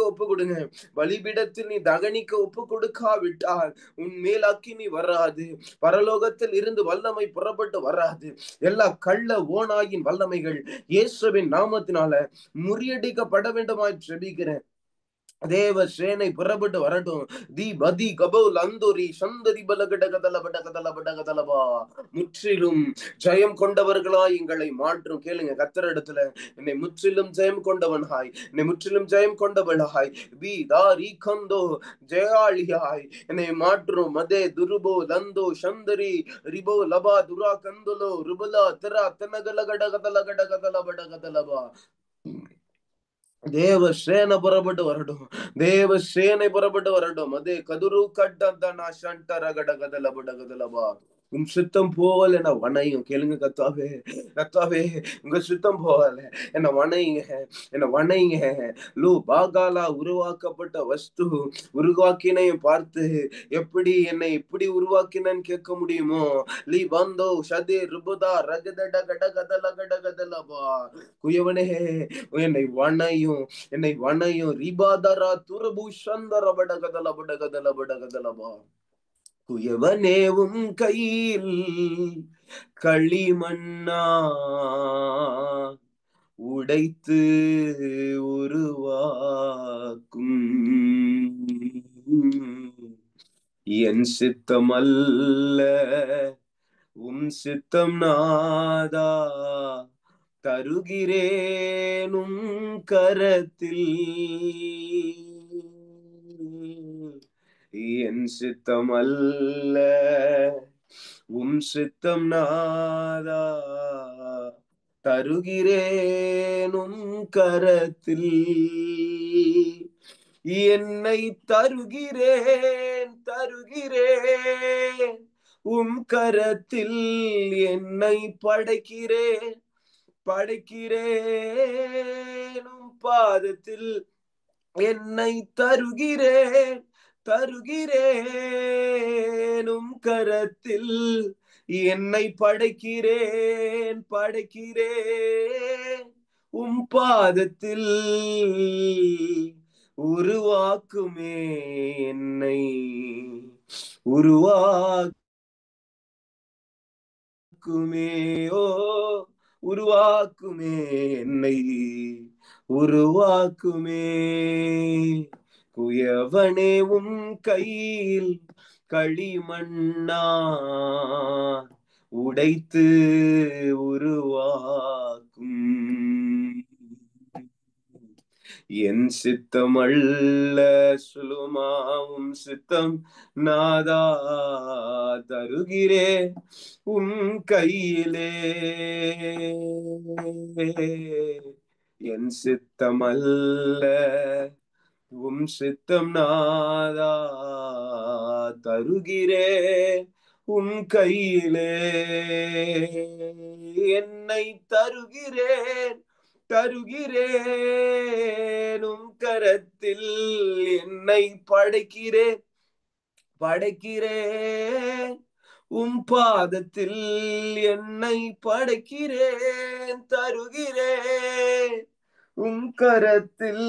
ஒப்பு கொடுங்க. பலிபீடத்தில் நீ தகனிக்க ஒப்பு கொடுக்காவிட்டால் உன் மேல் அக்கினி வராது. பரலோகத்தில் இருந்து வல்லமை புறப்பட்டு வராது. எல்லா கள்ள ஓநாயின் வல்லமைகள் இயேசுவின் நாமத்தினால முறியடிக்கப்பட வேண்டுமாய் ஜெபிக்கிறேன். தேவ சேனை புறப்பட்டு வரட்டும். தி பதி கபோல் அந்தோரி சந்ததி பலகடகதல படகதல படகதலபா. முற்றிலும் ஜெயம் கொண்டவர்களாய் எங்களை மாற்றும். கேளுங்க கர்த்தர் இடத்துல, என்னை முற்றிலும் ஜெயம் கொண்டவனாய், என்னை முற்றிலும் ஜெயம் கொண்டவளாய், பி தாரி கந்தோ ஜெயாளியாய் என்னை மாற்றும். மதே துருபோ லந்தோ சந்தரி ரிபோ லபா துரா கந்தலோ ருபலா திரா தனகல கடகதல கடகதல படகதலபா. தேவ சேனை புறப்பட்டு வரட்டும். தேவ சேனை புறப்பட்டு வரட்டும். அதே கதுரு கட்டா சண்டர கடகதல படகதலபா. உம் சித்தம் போவல் என்ன வணையும். கேளுங்க கத்தாவே, கத்தாவே உங்க சித்தம் போவல என்ன வணைங்க, என்ன வணைங்க. லூ பாகாலா உருவாக்கப்பட்ட வஸ்து உருவாக்கினையும் பார்த்து எப்படி என்னை இப்படி உருவாக்கினன்னு கேட்க முடியுமோ? லீ வந்தோ சதே ருபுதா ரகதட கடகதல கடகதலபா. குயவனே என்னை வணையும் ரிபாதரா துரபு சந்தர படகதல படகதல படகதலபா. குயவனேவும் கையில் களிமண்ணா உடைத்து உருவாக்கும் என் சித்தம் அல்ல உம் சித்தம் நாதா தருகிறேனும் கரத்தில் என் சித்தம் அல்ல உம் சித்தம் நாதா தருகிறேனும் கரத்தில் என்னை தருகிறேன் உம் கரத்தில் என்னை படைக்கிறேன் உம் பாதத்தில் என்னை தருகிறேன் உம் கரத்தில் என்னை படைக்கிறேன் உம் பாதத்தில் உருவாக்குமே என்னை உருவாக்குமே ஓ உருவாக்குமே என்னை உருவாக்குமே. குயவனே உம் கையில் களிமண்ணா உடைத்து உருவாக்கும் என் சித்தம் அல்ல சுலுமாவும் சித்தம் நாதா தருகிறே உம் கையிலே என் சித்தம் அல்ல உம் சித்தம் நாதா தருகிறே உம் கையிலே என்னை தருகிறேன் உம் கரத்தில் என்னை படைக்கிறேன் உம் பாதத்தில் என்னை படைக்கிறேன் தருகிறேன் உம் கரத்தில்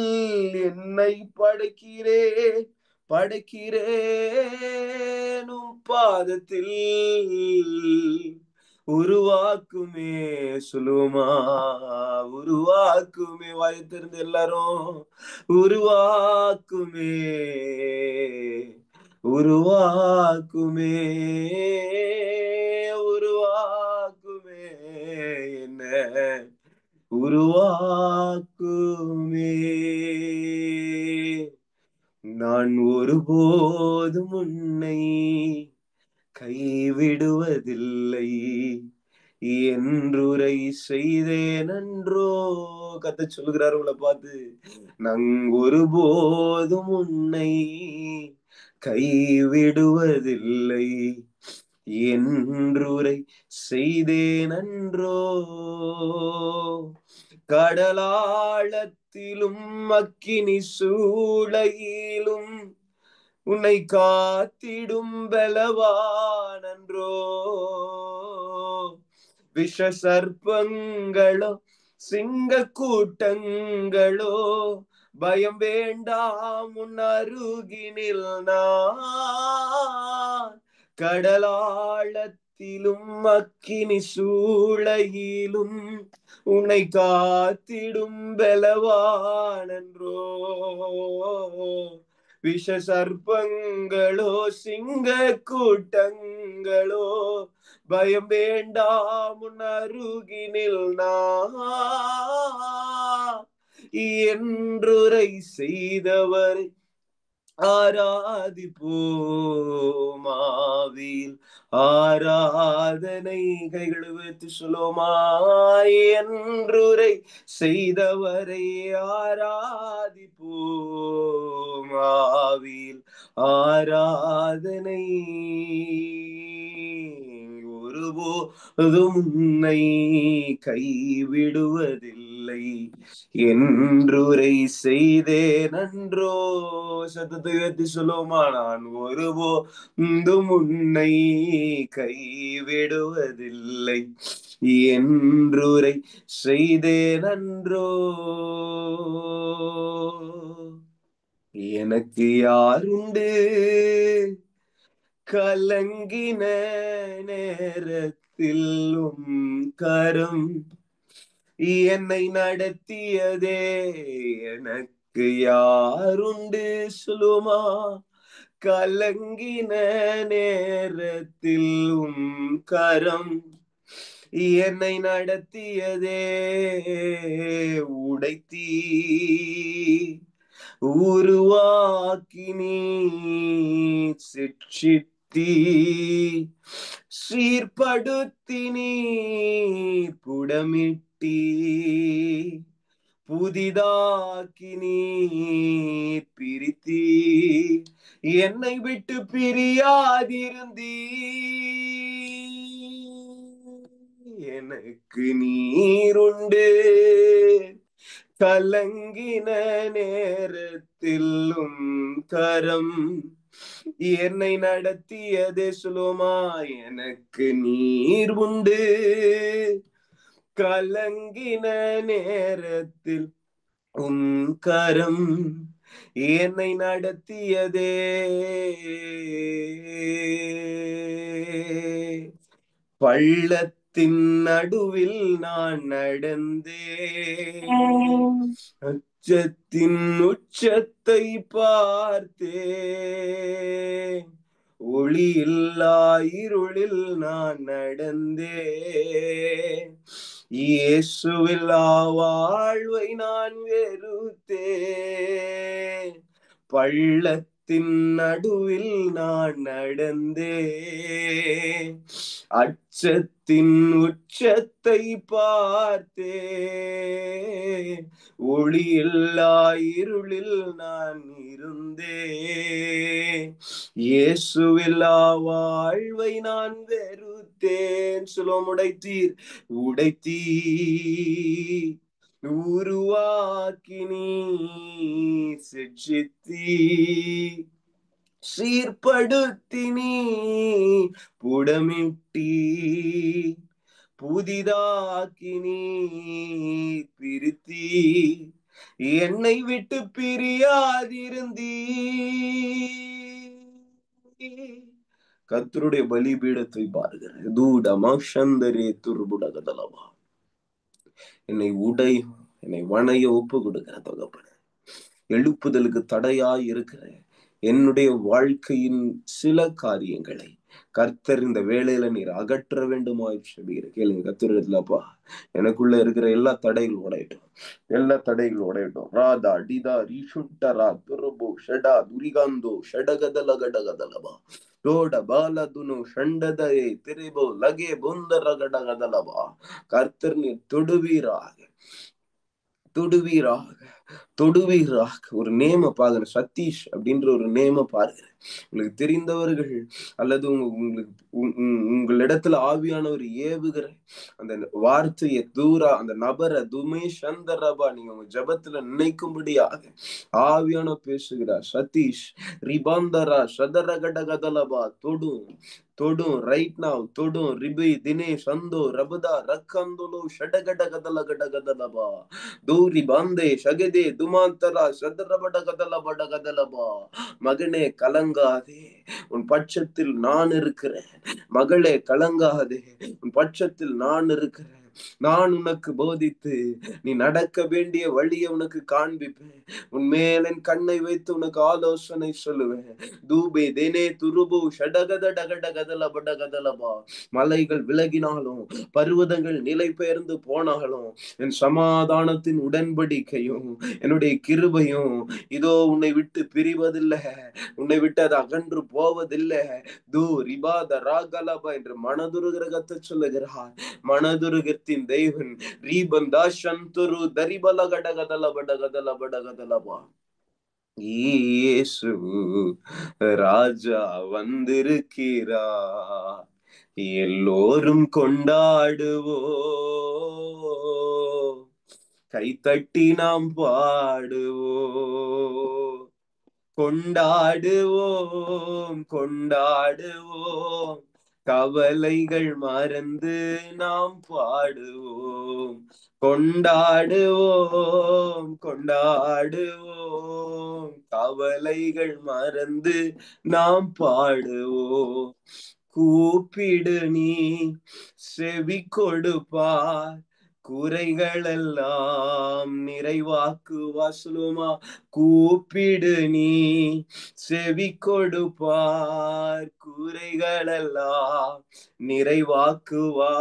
என்னை படைக்கிறேன் உம் பாதத்தில் உருவாக்குமே சுலுமா உருவாக்குமே. வாயத்திருந்து எல்லாரும் உருவாக்குமே உருவாக்குமே, உருவாக்குமே, என்ன உருவாக்குமே. நான் ஒருபோதும் உன்னை கைவிடுவதில்லை என்றுரை செய்தேன் அன்றோ. கத்த சொல்லுகிறார் உங்களை பார்த்து, நான் ஒருபோதும் உன்னை கைவிடுவதில்லை என்றுரை செய்தேன் அன்றோ. கடலாழத்திலும் அக்கினி சூளையிலும் உன்னை காத்திடும் பலவானன்றோ. விஷ சர்ப்பங்களோ சிங்க கூட்டங்களோ பயம் வேண்டாம் உன் அருகினில் நான். கடலாழத்திலும் அக்கினி சூளையிலும் உன்னை காத்திடும் பலவானன்றோ. விஷ சர்ப்பங்களோ சிங்க கூட்டங்களோ பயம் வேண்டாம் உன் அருகினில் நான். என்றுரை செய்தவரை ஆராதிப்போம், ஆவியில் ஆராதனை. கைகளை உயர்த்தி சொல்லுவோமா. என்றுரை செய்தவரை ஆராதிப்போம், ஆவியில் ஆராதனை. ஒருபோதும் உன்னை கைவிடுவதில்லை என்றுரை செய்தேன் அன்றோ. சத்தத்தை உயர்த்தி சொல்லுவோமா. நான் ஒருபோதும் உன்னை கைவிடுவதில்லை என்றுரை செய்தேன் அன்றோ. எனக்கு யாருண்டு கலங்கின நேரத்தில் கரம் என்னை நடத்தியதே. எனக்கு யாருண்டு சொல்லுமா. கலங்கின நேரத்தில் கரம் என்னை நடத்தியதே. உடைத்தீ உருவாக்கி நீ சிட்சித்தீ சீர்படுத்தி நீ புடமிட்டி புதிதாக்கி நீ பிரித்தி என்னை விட்டு பிரியாதிருந்தீ. எனக்கு நீருண்டு கலங்கின நேரத்தில் கரம் என்னை நடத்தியதே. சொல்லுமா. எனக்கு நீர் உண்டு கலங்கின நேரத்தில் கரம் என்னை நடத்தியதே. பள்ளத்தின் நடுவில் நான் நடந்தேன், அச்சத்தின் உச்சத்தை பார்த்தேன். ஒளி இல்லா இருளில் நான் நடந்தேன், இயேசுவில்லா வாழ்வை நான் வெறுத்தேன். பள்ளத்தின் நடுவில் நான் நடந்தேன், அச்சத்தின் உச்சத்தை பார்த்தேன். ஒளி இல்லா இருளில் நான் இருந்தேன், இயேசுவில்லா வாழ்வை நான் வெறுத்தேன். சொல்லும். உடைத்தீர் உடைத்தீர் உருவாக்கி நீ சிட்சித்தீ சீர்படுத்தி நீ புடமிட்டி புதிதாக்கி நீ பிரித்தி என்னை விட்டு பிரியாதிருந்தீ. கர்த்தருடைய பலிபீடத்தை பாருகிறேன். தூடமா சந்தரே துர்புடகதலவா. என்னை உடைய என்னை வணைய ஒப்பு கொடுக்கிற தகப்பனே, எழுப்புதலுக்கு தடையாய் இருக்கிற என்னுடைய வாழ்க்கையின் சில காரியங்களை கர்த்தர் இந்த வேளையில நீர் அகற்ற வேண்டுமாய் சொல்லுகிற கேளுங்க. கர்த்தரிடத்துலப்பா, எனக்குள்ள இருக்கிற எல்லா தடைகள் உடையட்டும், எல்லா தடைகள் உடையட்டும். ராதா டிதா ரீஷுட்டரா துருபு ஷடா துரிகாந்தோ ஷடகதல கடகதலபா ரோட பாலதுனு ஷண்டதே திரிபோ லகே புந்தர கடகதலபா. கர்த்தர் நீர் தொடுவீராக, தொடுவீராக, தொடுவீராக. ஒரு நேம பாருங்க, சதீஷ் அப்படின்ற ஒரு நேம பாருங்க. உங்களுக்கு தெரிந்தவர்கள் அல்லது உங்களுக்கு உங்களிடத்துல ஆவியானவர் ஏவுகிற அந்த வார்த்தையை தூரா அந்த நபரை துமேஷ் சந்தரபா நீங்க உங்க ஜபத்துல நினைக்கும்படியாக ஆவியான பேசுகிறார். சதீஷ் ரிபாந்தரா சதரகடகதலபா தொடும், தொடும் ரைட் நாவ், தொடும் ரிபி தினேஷ் அந்தோ ரபதா ரக்கந்தோலோ ஷடகடகதல கடகதலபா தூரி பாந்தே ஷகதே துமாந்தரா சதரபடகதல படகதலபா. மகனே கலங்காதே, உன் பட்சத்தில் நான் இருக்கிறேன். மகளே கலங்காதே, உன் பட்சத்தில் நான் இருக்கிறேன். நான் உனக்கு போதித்து நீ நடக்க வேண்டிய வழியை உனக்கு காண்பிப்பேன். உன் மேல் என் கண்ணை வைத்து உனக்கு ஆலோசனை சொல்லுவேன். தூபே தேனே துருபு ஷடகத டகடகதல படகதலபா. மலைகள் விலகினாலும் பர்வதங்கள் நிலை பெயர்ந்து போனாலும் என் சமாதானத்தின் உடன்படிக்கையும் என்னுடைய கிருபையும் இதோ உன்னை விட்டு பிரிவதில்லை, உன்னை விட்டு அது அகன்று போவதில்லை. தூ ரிபாத ராகலபா என்று மனதுருகிற கத்த சொல்லுகிறார். மனதுருகத்தின் தெய்வன் ரீபந்தா சந்துரு தரிபல கடகதல படகதல படகதலபா. இயேசு ராஜா வந்திருக்கிறா, எல்லோரும் கொண்டாடுவோ, கைத்தட்டி நாம் பாடுவோ, கொண்டாடுவோம் கொண்டாடுவோம், கவலைகள் மறந்து நாம் பாடுவோம். கொண்டாடுவோம் கொண்டாடுவோம், கவலைகள் மறந்து நாம் பாடுவோம். கூப்பிடு நீ செவி கொடுப்பார், குறைகளெல்லாம் நிறைவாக்குவா. சொல்லுமா, கூப்பிடு நீ செவி கொடுப்பார், குறைகளெல்லாம் நிறைவாக்குவா.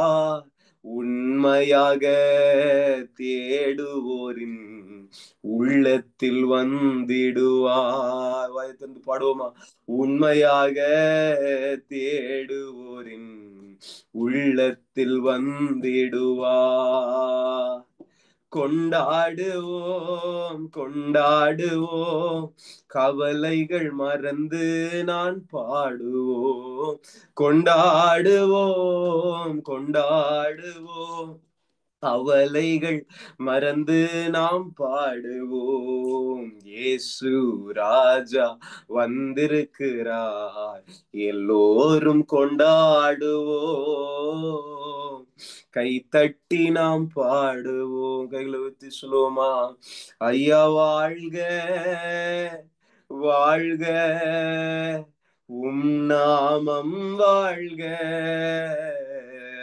உண்மையாக தேடுவோரின் உள்ளத்தில் வந்திடுவார். வாயத்திலிருந்து பாடுவோமா? உண்மையாக தேடுவோரின் உள்ளத்தில் வந்திடுவார். கொண்டாடுவோம் கொண்டாடுவோம், கவலைகள் மறந்து நான் பாடுவோம். கொண்டாடுவோம் கொண்டாடுவோம், கவலைகள் மறந்து நாம் பாடுவோம். இயேசு ராஜா வந்திருக்கிறார், எல்லோரும் கொண்டாடுவோம். கை தட்டி நாம் பாடுவோம். கைகளை ஊத்தி சொல்லுவோமா? ஐயா வாழ்க வாழ்க, உம் நாமம் வாழ்க.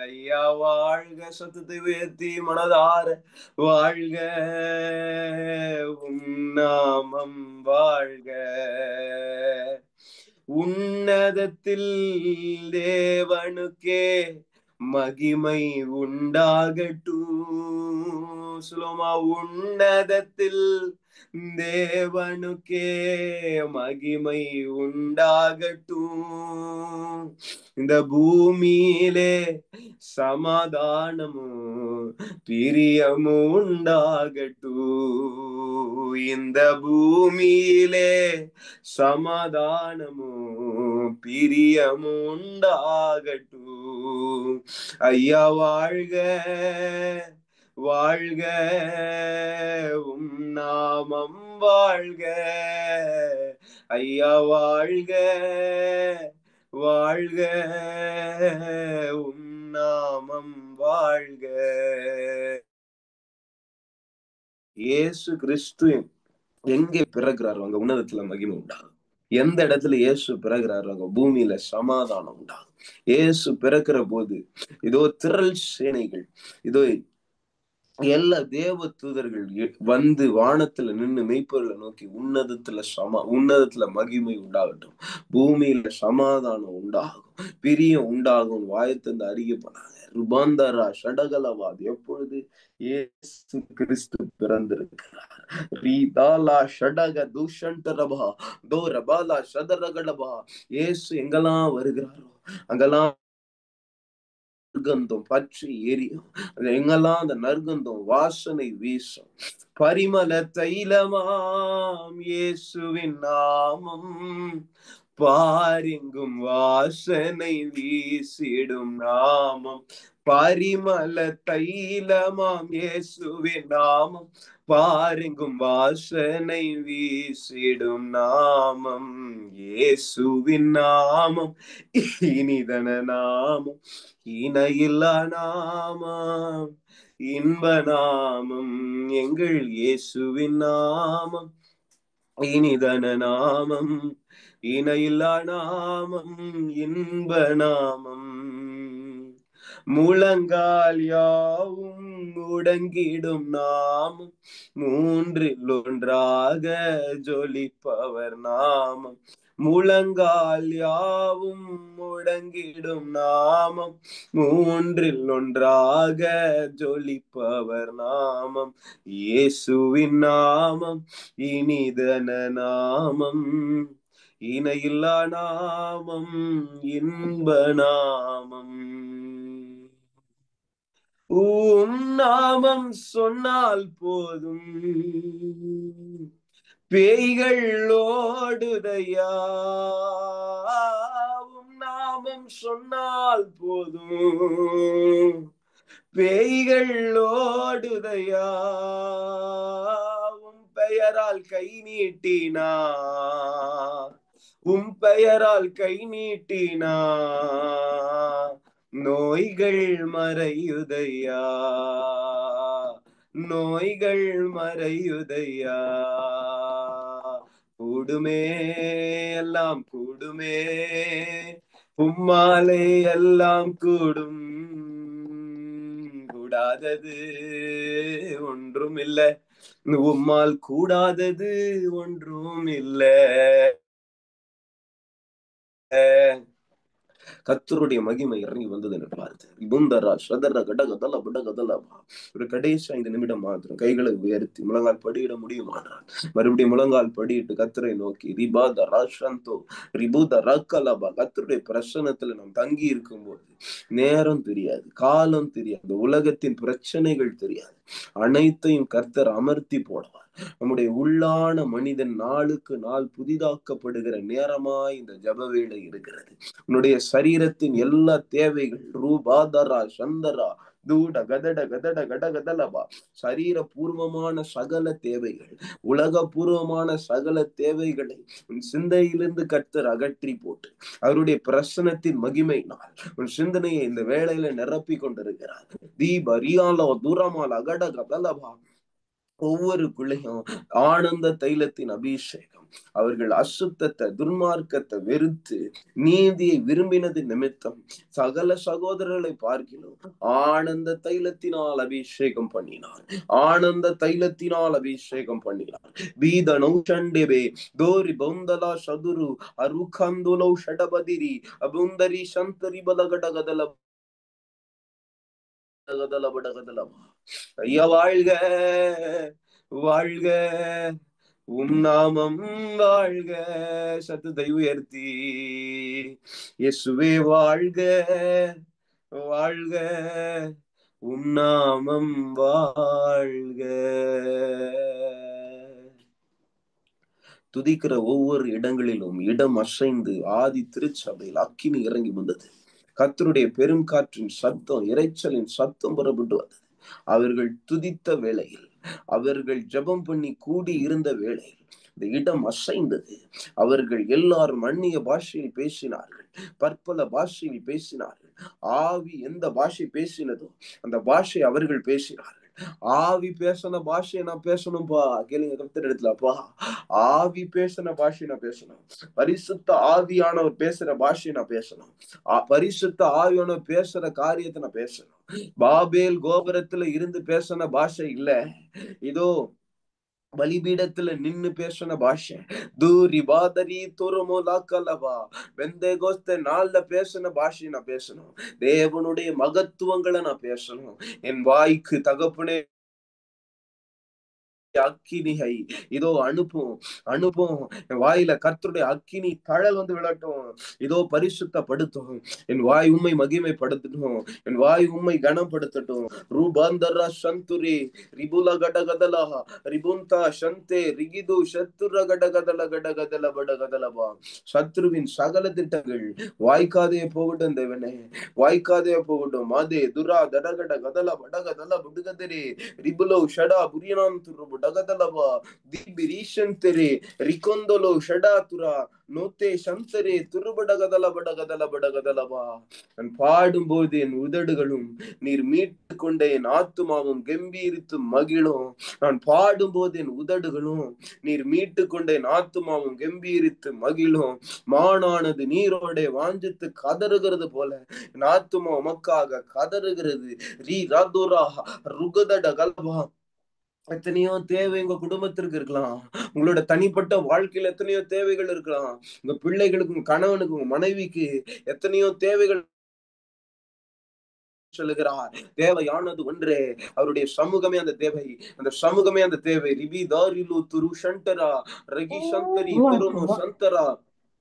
ஐயா வாழ்க, சத்தத்தை உயர்த்தி மனதார வாழ்க, உம் நாமம் வாழ்க. உன்னதத்தில் தேவனுக்கே மகிமை உண்டாகட்டும். சுலோமா, உன்னதத்தில் தேவனுக்கே மகிமை உண்டாகட்டும். இந்த பூமியிலே சமாதானமும் பிரியமும் உண்டாகட்டும். இந்த பூமியிலே சமாதானமும் பிரியமும் உண்டாகட்டும். ஐயா வாழ்க வாழ்க, உம் நாமம் வாழ்க. ஐயா வாழ்க வாழ்க, உம் நாமம் வாழ்க. இயேசு கிறிஸ்து எங்கே பிறகுறாரோ அங்க உன்னதத்துல மகிமை உண்டாகும். எந்த இடத்துல இயேசு பிறகுறாரோ அங்க பூமியில சமாதானம் உண்டாகும். இயேசு பிறக்கிற போது இதோ திரள் சேனைகள், இதோ எல்லா தேவ தூதர்கள் வந்து வானத்துல நின்னு மெய்ப்பொருளை நோக்கி, உன்னதத்துல மகிமை உண்டாகட்டும், பூமியில சமாதானம் உண்டாகும், பிரியம் உண்டாகும் வாயத்திலிருந்து அறிக்கை பண்ணாங்க. ருபாந்தரா ஷடகலவாத், எப்பொழுது இயேசு கிறிஸ்து பிறந்திருக்கிறார். ரீதாலா ஷடக துஷண்டரபா தோ ரபாலா ஷதரகடபா. இயேசு எங்கெல்லாம் வருகிறாரோ அங்கெல்லாம் நற்கந்தம் பற்றி எரியும். எங்கெல்லாம் அந்த நற்கந்தம் வாசனை வீசும். பரிமள தைலமாம் இயேசுவின் நாமம் பாரிங்கும் வாசனை வீசிடும் நாமம். பரிமள தைலமாம் இயேசுவின் நாமம் பாருங்கும் வாசனை வீசிடும் நாமம். இயேசுவின் நாமம் இனிதன நாமம், இணையில்லா நாமம், இன்ப நாமம். எங்கள் இயேசுவின் நாமம் இனிதன நாமம், இணையில்லா நாமம், இன்ப நாமம். முழங்கால் யாவும் முடங்கிடும் நாமம், மூன்றில் ஒன்றாக ஜொலிப்பவர் நாமம். முழங்கால் யாவும் முடங்கிடும் நாமம், மூன்றில் ஒன்றாக ஜொலிப்பவர் நாமம். இயேசுவின் நாமம் இனிதன நாமம், இணையில்லா நாமம், இன்ப நாமம். நாமம் சொன்னால் போதும் பேய்கள் ஓடுதையா, நாமம் சொன்னால் போதும் பேய்கள் ஓடுதையா. பெயரால் கை நீட்டினா, பெயரால் கை நீட்டினா நோய்கள் மறையுதையா, நோய்கள் மறையுதையா. கூடுமே எல்லாம் கூடுமே, உம்மாலே எல்லாம் கூடும், கூடாதது ஒன்றும் இல்லை, உம்மால் கூடாதது ஒன்றும் இல்லை. கர்த்தருடைய மகிமை இறங்கி வந்தது என்று பார்த்து ஒரு கடைசி 5 நிமிடம் மாத்திரம் கைகளை உயர்த்தி முழங்கால் படியிட முடியுமானால் மறுபடியும் முழங்கால் படியிட்டு கர்த்தரை நோக்கி கர்த்தருடைய பிரசன்னத்துல நாம் தங்கி இருக்கும் போது நேரம் தெரியாது, காலம் தெரியாது, உலகத்தின் பிரச்சனைகள் தெரியாது, அனைத்தையும் கர்த்தர் அமர்த்தி போடுவார். நம்முடைய உள்ளான மனிதன் நாளுக்கு நாள் புதிதாக்கப்படுகிற நேரமாய் இந்த ஜப வேளை இருக்கிறது. உன்னுடைய சரீரத்தின் எல்லா தேவைகள் ரூபாதரா சந்தரா தூட கதட கதட கட கதலபா, சரீர பூர்வமான சகல தேவைகள், உலக பூர்வமான சகல தேவைகளை உன் சிந்தையிலிருந்து கர்த்தர் அகற்றி போட்டு அவருடைய பிரசனத்தின் மகிமையினால் உன் சிந்தனையை இந்த வேளையில நிரப்பி கொண்டிருக்கிறார். தீப ரியாலோ தூரமால் அகட கதலபா. ஒவ்வொரு பிள்ளையும் ஆனந்த தைலத்தின் அபிஷேகம். அவர்கள் அசுத்தத்தை துன்மார்க்கத்தை வெறுத்து நீதியை விரும்பினது நிமித்தம் சகல சகோதரர்களை பார்க்கிறோம் ஆனந்த தைலத்தினால் அபிஷேகம் பண்ணினார், ஆனந்த தைலத்தினால் அபிஷேகம் பண்ணினார். வீதனௌ சண்டேபே தோரி பௌந்தலா சதுரு அருகந்துலௌ ஷடபதிரி அபுந்தரி சந்தரி பலகடகதல ஐயா வாழ்க வாழ்க, உம் நாமம் வாழ்க. சத்தத்தை உயர்த்தி இயேசுவே வாழ்க வாழ்க, உம் நாமம் வாழ்க. துதிக்கிற ஒவ்வொரு இடங்களிலும் இடம் அசைந்து ஆதி திருச்சபையில் அக்கினி இறங்கி வந்தது. கர்த்தருடைய பெரும் காற்றின் சத்தம், இரைச்சலின் சத்தம் புறப்பட்டு வந்தது. அவர்கள் துதித்த வேளையில், அவர்கள் ஜெபம் பண்ணி கூடி இருந்த வேளையில் இந்த இடம் அசைந்தது. அவர்கள் எல்லாரும் அந்நிய பாஷையில் பேசினார்கள், பற்பல பாஷையில் பேசினார்கள். ஆவி எந்த பாஷை பேசினதோ அந்த பாஷை அவர்கள் பேசினார்கள். ஆவி பேசின பாஷையை நான் பேசணும்பா. கேளுங்க கர்த்தர் இடத்துலப்பா, ஆவி பேசின பாஷையை நான் பேசணும். பரிசுத்த ஆவியானவர் பேசுற பாஷையை நான் பேசணும். பரிசுத்த ஆவியானவர் பேசுற காரியத்தை நான் பேசணும். பாபேல் கோபுரத்துல இருந்து பேசின பாஷை இல்ல, இதோ பலிபீடத்துல நின்னு பேசின பாஷை. தூரி பாதரி துருமோ லாக்கலவா, வெந்தே கோஸ்த நாள்ல பேசின பாஷை நான் பேசணும். தேவனுடைய மகத்துவங்களை நான் பேசணும். என் வாய்க்கு தகப்பனே அக்கினியை இதோ அனுப்பும், அனுப்பும். என் வாயில கர்த்தருடைய அக்கினி தழல் வந்து விழட்டும். இதோ பரிசுத்தப்படுத்தும். என் வாய் உண்மை மகிமைப்படுத்தட்டும். என் வாய் உண்மை கனப்படுத்தட்டும். ரூபாந்தர சந்துரி ரிபுல கடகதலா ரிபுந்தா சந்தே ரிகிது சத்துர கடகதல கடகதல படகதலபா. சத்ருவின் சகல திட்டங்கள் வாய்க்காதே போகட்டும் தேவனே, வாய்க்காதே போகட்டும். மாதே துரா தடகட கதல படகதல புடுகதரே ரிபுலோ ஷடா புரியனாம் துருபு டகதலவா திபிரீஷன் தெரே ரிகொந்தலோ ஷடாதுரா நோத்தே சந்தரே துருபடகதல படகதல படகதலவா. நான் பாடும்போது என் உதடுகளும் நீர் மீட்டு கொண்ட என் ஆத்துமாவும் கம்பீரித்து மகிழும். நான் பாடும்போது என் உதடுகளும் நீர் மீட்டு கொண்ட என் ஆத்துமாவும் கம்பீரித்து மகிழும். மானானது நீரோட வாஞ்சித்து கதறுகிறது போல என் ஆத்துமா உமக்காக கதறுகிறது. ரீ ராதுரா ருகதட கல்வா. எத்தனையோ தேவை உங்க குடும்பத்திற்கு இருக்கலாம். உங்களோட தனிப்பட்ட வாழ்க்கையில எத்தனையோ தேவைகள் இருக்கலாம். உங்க பிள்ளைகளுக்கு, உங்க கணவனுக்கு, உங்க மனைவிக்கு எத்தனையோ தேவைகள் சொல்லுகிறார். தேவையானது ஒன்றே, அவருடைய சமூகமே அந்த தேவை. அந்த சமூகமே அந்த தேவை. ரிபி தாரிலு துரு சண்டரா ரகி சந்தரி துருமு சந்தரா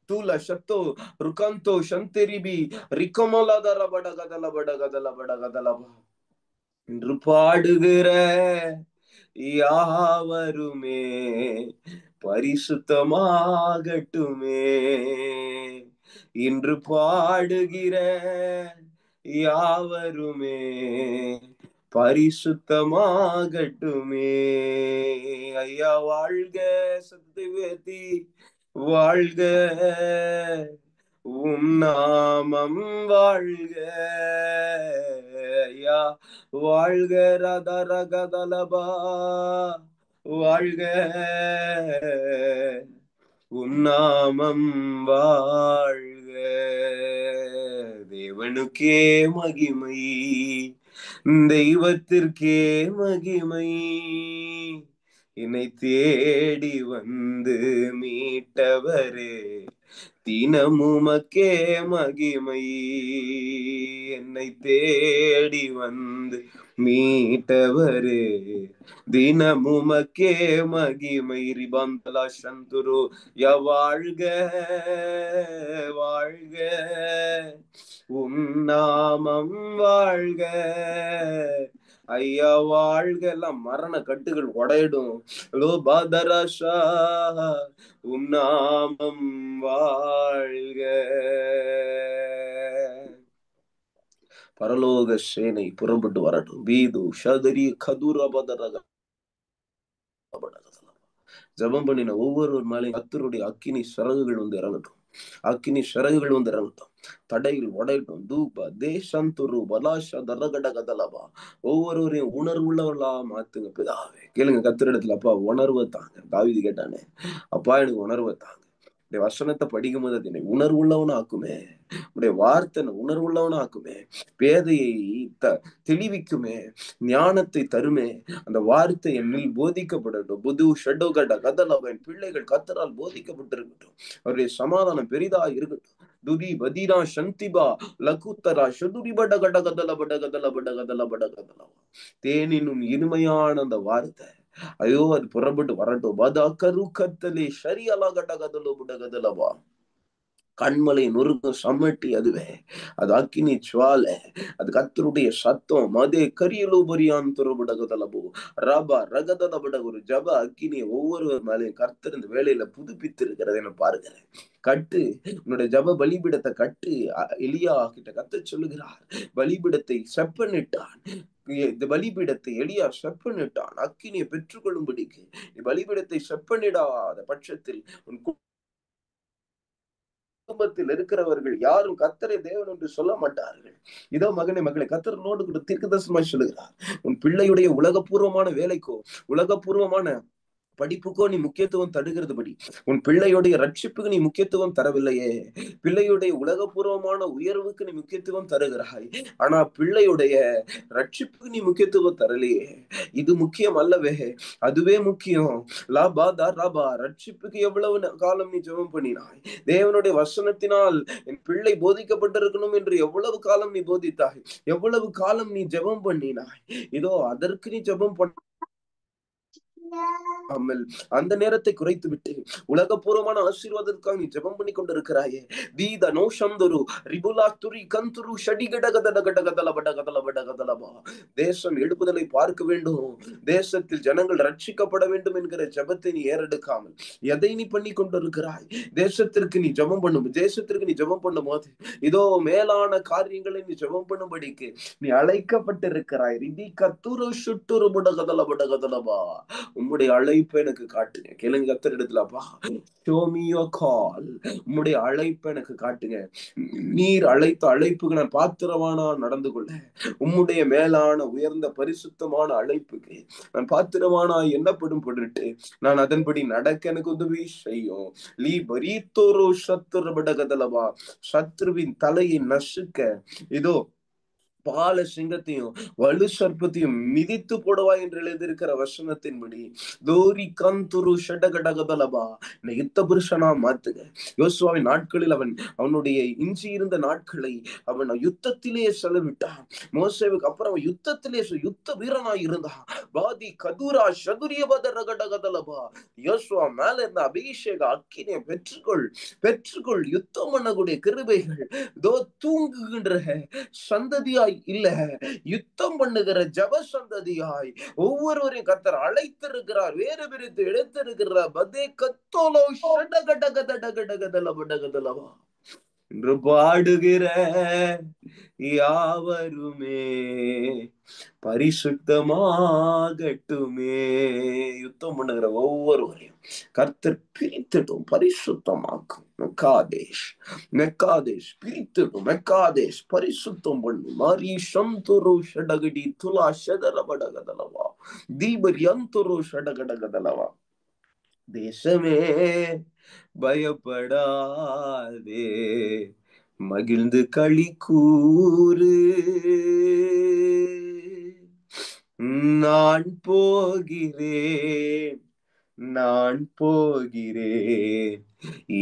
தூல சத்தோ ருகந்தோ சந்தரிபி ரிக்கமலதர படகதல படகதல படகதலபா. என்று பாடுகிற யாவருமே பரிசுத்தமாகட்டுமே. இன்று பாடுகிற யாவருமே பரிசுத்தமாகட்டுமே. ஐயா வாழ்க, சத்தியவேதி வாழ்க, உம் நாமம் வாழ்க. ஐயா வாழ்க, ரத ரகதலபா வாழ்க, உம் நாமம் வாழ்க. தேவனுக்கே மகிமை, தெய்வத்திற்கே மகிமை, என்னை தேடி வந்து மீட்டவரே தினமுமக்கே மகிமை. என்னை தேடி வந்து மீட்டவரே தினமுமக்கே மகிமை. ரிபந்தலா சந்துரு ய வாழ்க, வாழ்க, உம் நாமம் வாழ்க. ஐயா வாழ்க. எல்லாம் மரண கட்டுகள் உடையிடும். லோ பாதரஷா உம் நாமம் வாழ்க. பரலோக சேனை புறப்பட்டு வரட்டும். வீது ஷதரி கதுர பதரக. ஜபம் பண்ணின ஒவ்வொரு மேலையும் கர்த்தருடைய அக்கினி சிறகுகள் வந்து இறங்கட்டும். அக்கினி சிறகுகள் வந்து இறங்கட்டும். தடைகள் உடையட்டும். தூபா தேசந்துரு பலாஷ தரகட கதலபா. ஒவ்வொருவரையும் உணர்வுள்ளவர்களா மாத்துங்க பிதாவே. கேளுங்க கர்த்தரிடத்துல, அப்பா உணர்வை தாங்க. தாவீது கேட்டானே, அப்பா எனக்கு உணர்வை தாங்க. உடைய வசனத்தை படிக்கும் போது என்னை உணர்வுள்ளவன ஆக்குமே. உடைய வார்த்தை உணர்வுள்ளவன ஆக்குமே. பேதையை தெளிவிக்குமே. ஞானத்தை தருமே. அந்த வார்த்தை என்னில் போதிக்கப்படட்டும். புது ஷடோகட கதலவன் பிள்ளைகள் கத்தரால் போதிக்கப்பட்டிருக்கட்டும். அவருடைய சமாதானம் பெரிதா இருக்கட்டும். துரி பதீரா சந்திபா லகுத்தரா ஷதுரி பட கட கதல பட கதல பட கதல பட கதல. தேனினும் இனிமையான அந்த வார்த்தை, ஐயோ அது புறப்பட்டு வரட்டும். பத கரு கத்தலே ஷரி அலகட கதலோ புட கதலவா. கண்மலை நொறுக்கும் சம்மட்டி அதுவே, அது அக்கினி ஜுவாலை, அது கர்த்தருடைய சத்தம். மதே கரியலோ பரியான் துறபடகதலபோ ரபா ரகதலபட. ஒரு ஜப அக்கினியை ஒவ்வொருவர் மேலையும் கர்த்தர் இந்த வேலையில புதுப்பித்து இருக்கிறத நான் பாருகிறேன். கட்டு, உன்னுடைய ஜப பலிபீடத்தை கட்டு. எலியா கிட்ட கர்த்தர் சொல்லுகிறார், பலிபீடத்தை செப்பனிட்டான். இந்த பலிபீடத்தை எலியா செப்பனிட்டான் அக்கினியை பெற்றுக்கொள்ளும்படிக்கு. பலிபீடத்தை செப்பனிடாத பட்சத்தில் உன் குடும்பத்தில் இருக்கிறவர்கள் யாரும் கர்த்தரை தேவன் என்று சொல்ல மாட்டார்கள். இதோ மகனே மகளே, கர்த்தரோடு கூட தீர்க்கதரிசனமாய் சொல்லுகிறார், உன் பிள்ளையுடைய உலகபூர்வமான வேலைக்கோ உலகபூர்வமான படிப்புக்கோ நீ முக்கியத்துவம் தருகிறது படி, உன் பிள்ளையுடைய ரட்சிப்புக்கு நீ முக்கியத்துவம் தரவில்லையே. பிள்ளையுடைய உலகபூர்வமான உயர்வுக்கு நீ முக்கியத்துவம் தருகிறாய், ஆனா பிள்ளையுடைய ரட்சிப்புக்கு நீ முக்கியத்துவம் தரலையே. இது முக்கியம் அல்லவே, அதுவே முக்கியம். லாபா தா ராபா, ரட்சிப்புக்கு எவ்வளவு காலம் நீ ஜெபம் பண்ணினாய்? தேவனுடைய வசனத்தினால் என் பிள்ளை போதிக்கப்பட்டிருக்கணும் என்று எவ்வளவு காலம் நீ போதித்தாய்? எவ்வளவு காலம் நீ ஜெபம் பண்ணினாய்? இதோ அதற்கு நீ ஜெபம் அந்த நேரத்தை குறைத்து விட்டு உலகபூர்வமான ஆசீர்வாதத்துக்காக நீ ஜெபம் பண்ணி கொண்டிருக்கிறாயே. தீத நோஷந்தரு ரிபுலா துரி கந்துரு ஷடிகடகதலபடகதலபடகதலபடகதலபா. தேசம் எழுப்புதலை பார்க்க வேண்டும், தேசத்தில் ஜனங்கள் ரட்சிக்கப்பட வேண்டும் என்கிற ஜெபத்தை நீ ஏறெடுக்காமல் எதை நீ பண்ணி கொண்டிருக்கிறாய்? தேசத்திற்கு நீ ஜெபம் பண்ணும், தேசத்திற்கு நீ ஜெபம் பண்ணும் போது இதோ மேலான காரியங்களை நீ ஜெபம் பண்ணும்படிக்கு நீ அழைக்கப்பட்டிருக்கிறாய். ரிதி கத்துரு சுட்டுரு புடகதலபடகதலபா. உம்முடைய அழைப்பை எனக்கு காட்டுங்க. கேளுங்க கர்த்தரிடத்துல, அப்பா show me your call. உம்முடைய அழைப்பை எனக்கு காட்டுங்க. நீர் அழைத்த அழைப்புக்கு நான் பாத்திரவானா நடந்து கொள்ள, உம்முடைய மேலான உயர்ந்த பரிசுத்தமான அழைப்புக்கு நான் பாத்திரவானா எண்ணப்படும் பொருட்டு நான் அதன்படி நடக்க எனக்கு உதவி செய்யும். லீ பரீத்தோரோ சத்துரு படகதலவா. சத்ருவின் தலையை நசுக்க இதோ பால சிங்கத்தையும் வலு சர்ப்பத்தையும் மிதித்து போடுவா என்று எழுதியிருக்கிற வசனத்தின்படி தோரி கந்துரு ஷடகடகதலபா யுத்த புருஷனா மாத்துக. யோசுவாவின் நாட்களில் அவனுடைய இஞ்சி இருந்த நாட்களை அவன் யுத்தத்திலே செலவிட்டான். மோசேவுக்கு அப்புறம் அவன் யுத்தத்திலே யுத்த வீரனாய் இருந்தான். பாதி கதுரா சதுரியபதரகடகதலபா. யோசுவா மேல இருந்த அபிஷேக அக்கினை பெற்றுக்கொள், பெற்றுக்கொள். யுத்தம் பண்ணக்கூடிய கிருபைகள் தோ தூங்குகின்ற சந்ததியாய் இல்ல, யுத்தம் பண்ணுகிற ஜப சந்ததியாய் ஒவ்வொருவரையும் கர்த்தர் அழைத்திருக்கிறார், வேறு பிரித்து எடுத்திருக்கிறார். பதே கத்தோலோ ஷடகடகதடகடகதலபடகதலவா என்று பாடுகிற யாவருமே பரிசுத்தமாகட்டுமே. யுத்தம் பண்ணுகிற ஒவ்வொருவரையும் கர்த்தர் பிரித்திடும், பரிசுத்தமாக்கும். மெக்காதேஷ் மெக்காதேஷ் பிரித்திடும், மெக்காதேஷ் பரிசுத்தம் பண்ணும். மாரி சந்துரு ஷடகடி துலா ஷதரபடகதலவா தீபரி அந்துரு ஷடகடகதலவா. தேசமே பயப்படாதே, மகிழ்ந்து களி கூறு, நான் போகிறேன், நான் போகிறேன்.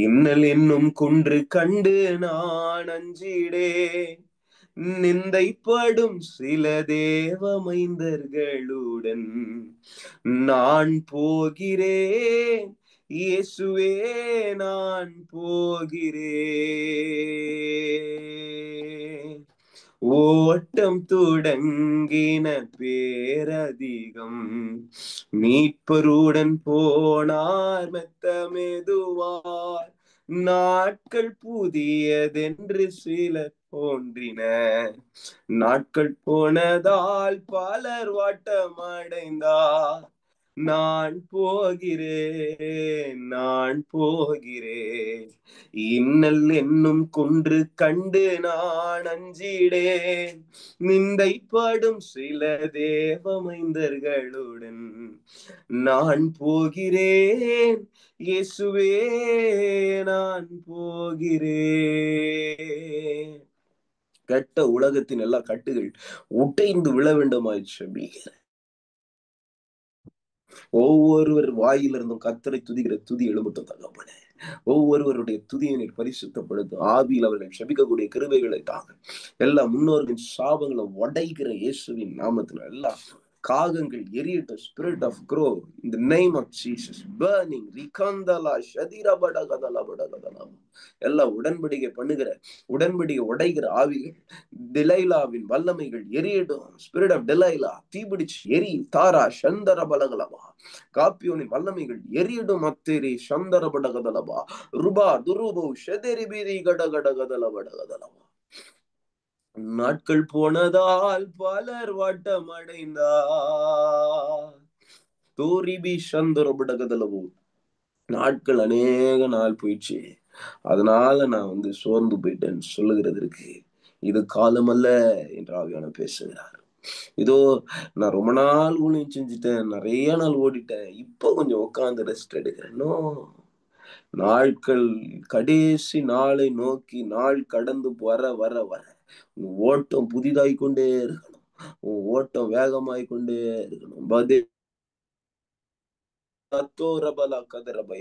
இன்னல் என்னும் குன்று கண்டு நான் அஞ்சிடேன். நிந்தைப்படும் சில தேவமைந்தர்களுடன் நான் போகிறேன். இயேசுவே நான் போகிறேன். ஓட்டம் தொடங்கின பேரதிகம், மீட்பருடன் போனார் மெத்த மெதுவார். நாட்கள் புதியதென்று சிலர் தோன்றின, நாட்கள் போனதால் பலர் வாட்டமடைந்தார். நான் போகிறேன், நான் போகிறேன். இன்னல் என்னும் குன்று கண்டு நான் அஞ்சிடேன். நிந்தைப்படும் சில தேவமைந்தர்களுடன் நான் போகிறேன். இயேசுவே நான் போகிறேன். கெட்ட உலகத்தின் எல்லா கட்டுகள் உடைந்து விழ வேண்டுமாயிற்று. ஒவ்வொருவர் வாயிலிருந்தும் கர்த்தரை துதிக்கிற துதி எழும்பட்டும் தகப்பனே. ஒவ்வொருவருடைய துதியினை பரிசுத்தப்படுத்தும். ஆவியில் அவர்கள் செபிக்கக்கூடிய கிருபைகளை தாங்க. எல்லா முன்னோர்களின் சாபங்களை உடைக்கிற இயேசுவின் நாமத்துல எல்லா காகங்கள் எரியட்டும். Spirit of crow in the name of Jesus burning ரிகந்தலா ஷதிரபடகதலபடகதலா. எல்லா உடன்படிக்கை பண்ணுகிற, உடன்படிக்கை உடைகிற ஆவிகள், டிலைலாவின் வல்லமைகள் எரியட்டும். ஸ்பிரிட் ஆஃப் டிலைலா தீபிடிச்சு எரி தாரா சந்தர பலகலவா. காப்பியோனின் வல்லமைகள் எரியடும். அத்தேரி சந்தர படகதலபா ருபா துருபு ஷெதெரிபிரி கடகடகதலபடகதலபா. நாட்கள் போனதால் பலர் வாட்டமடைந்தார். தோரிபி சந்தர படகதலபு. நாட்கள் அநேக நாள் போயிடுச்சு. அதனால நான் சோர்ந்து போயிட்டேன்னு சொல்லுகிறதற்கு இது காலம் அல்ல என்று ஆவியான பேசுகிறார். இதோ நான் ரொம்ப நாள் ஊழியம் செஞ்சுட்டேன், நிறைய நாள் ஓடிட்டேன், இப்போ கொஞ்சம் உட்கார்ந்து ரெஸ்ட் எடுக்கிறேன். நோ, நாட்கள் கடைசி நாளை நோக்கி நாள் கடந்து வர வர வர உன் ஓட்டம் புதிதாய் கொண்டே இருக்கணும். உன் ஓட்டம் வேகமாய் கொண்டே இருக்கணும்.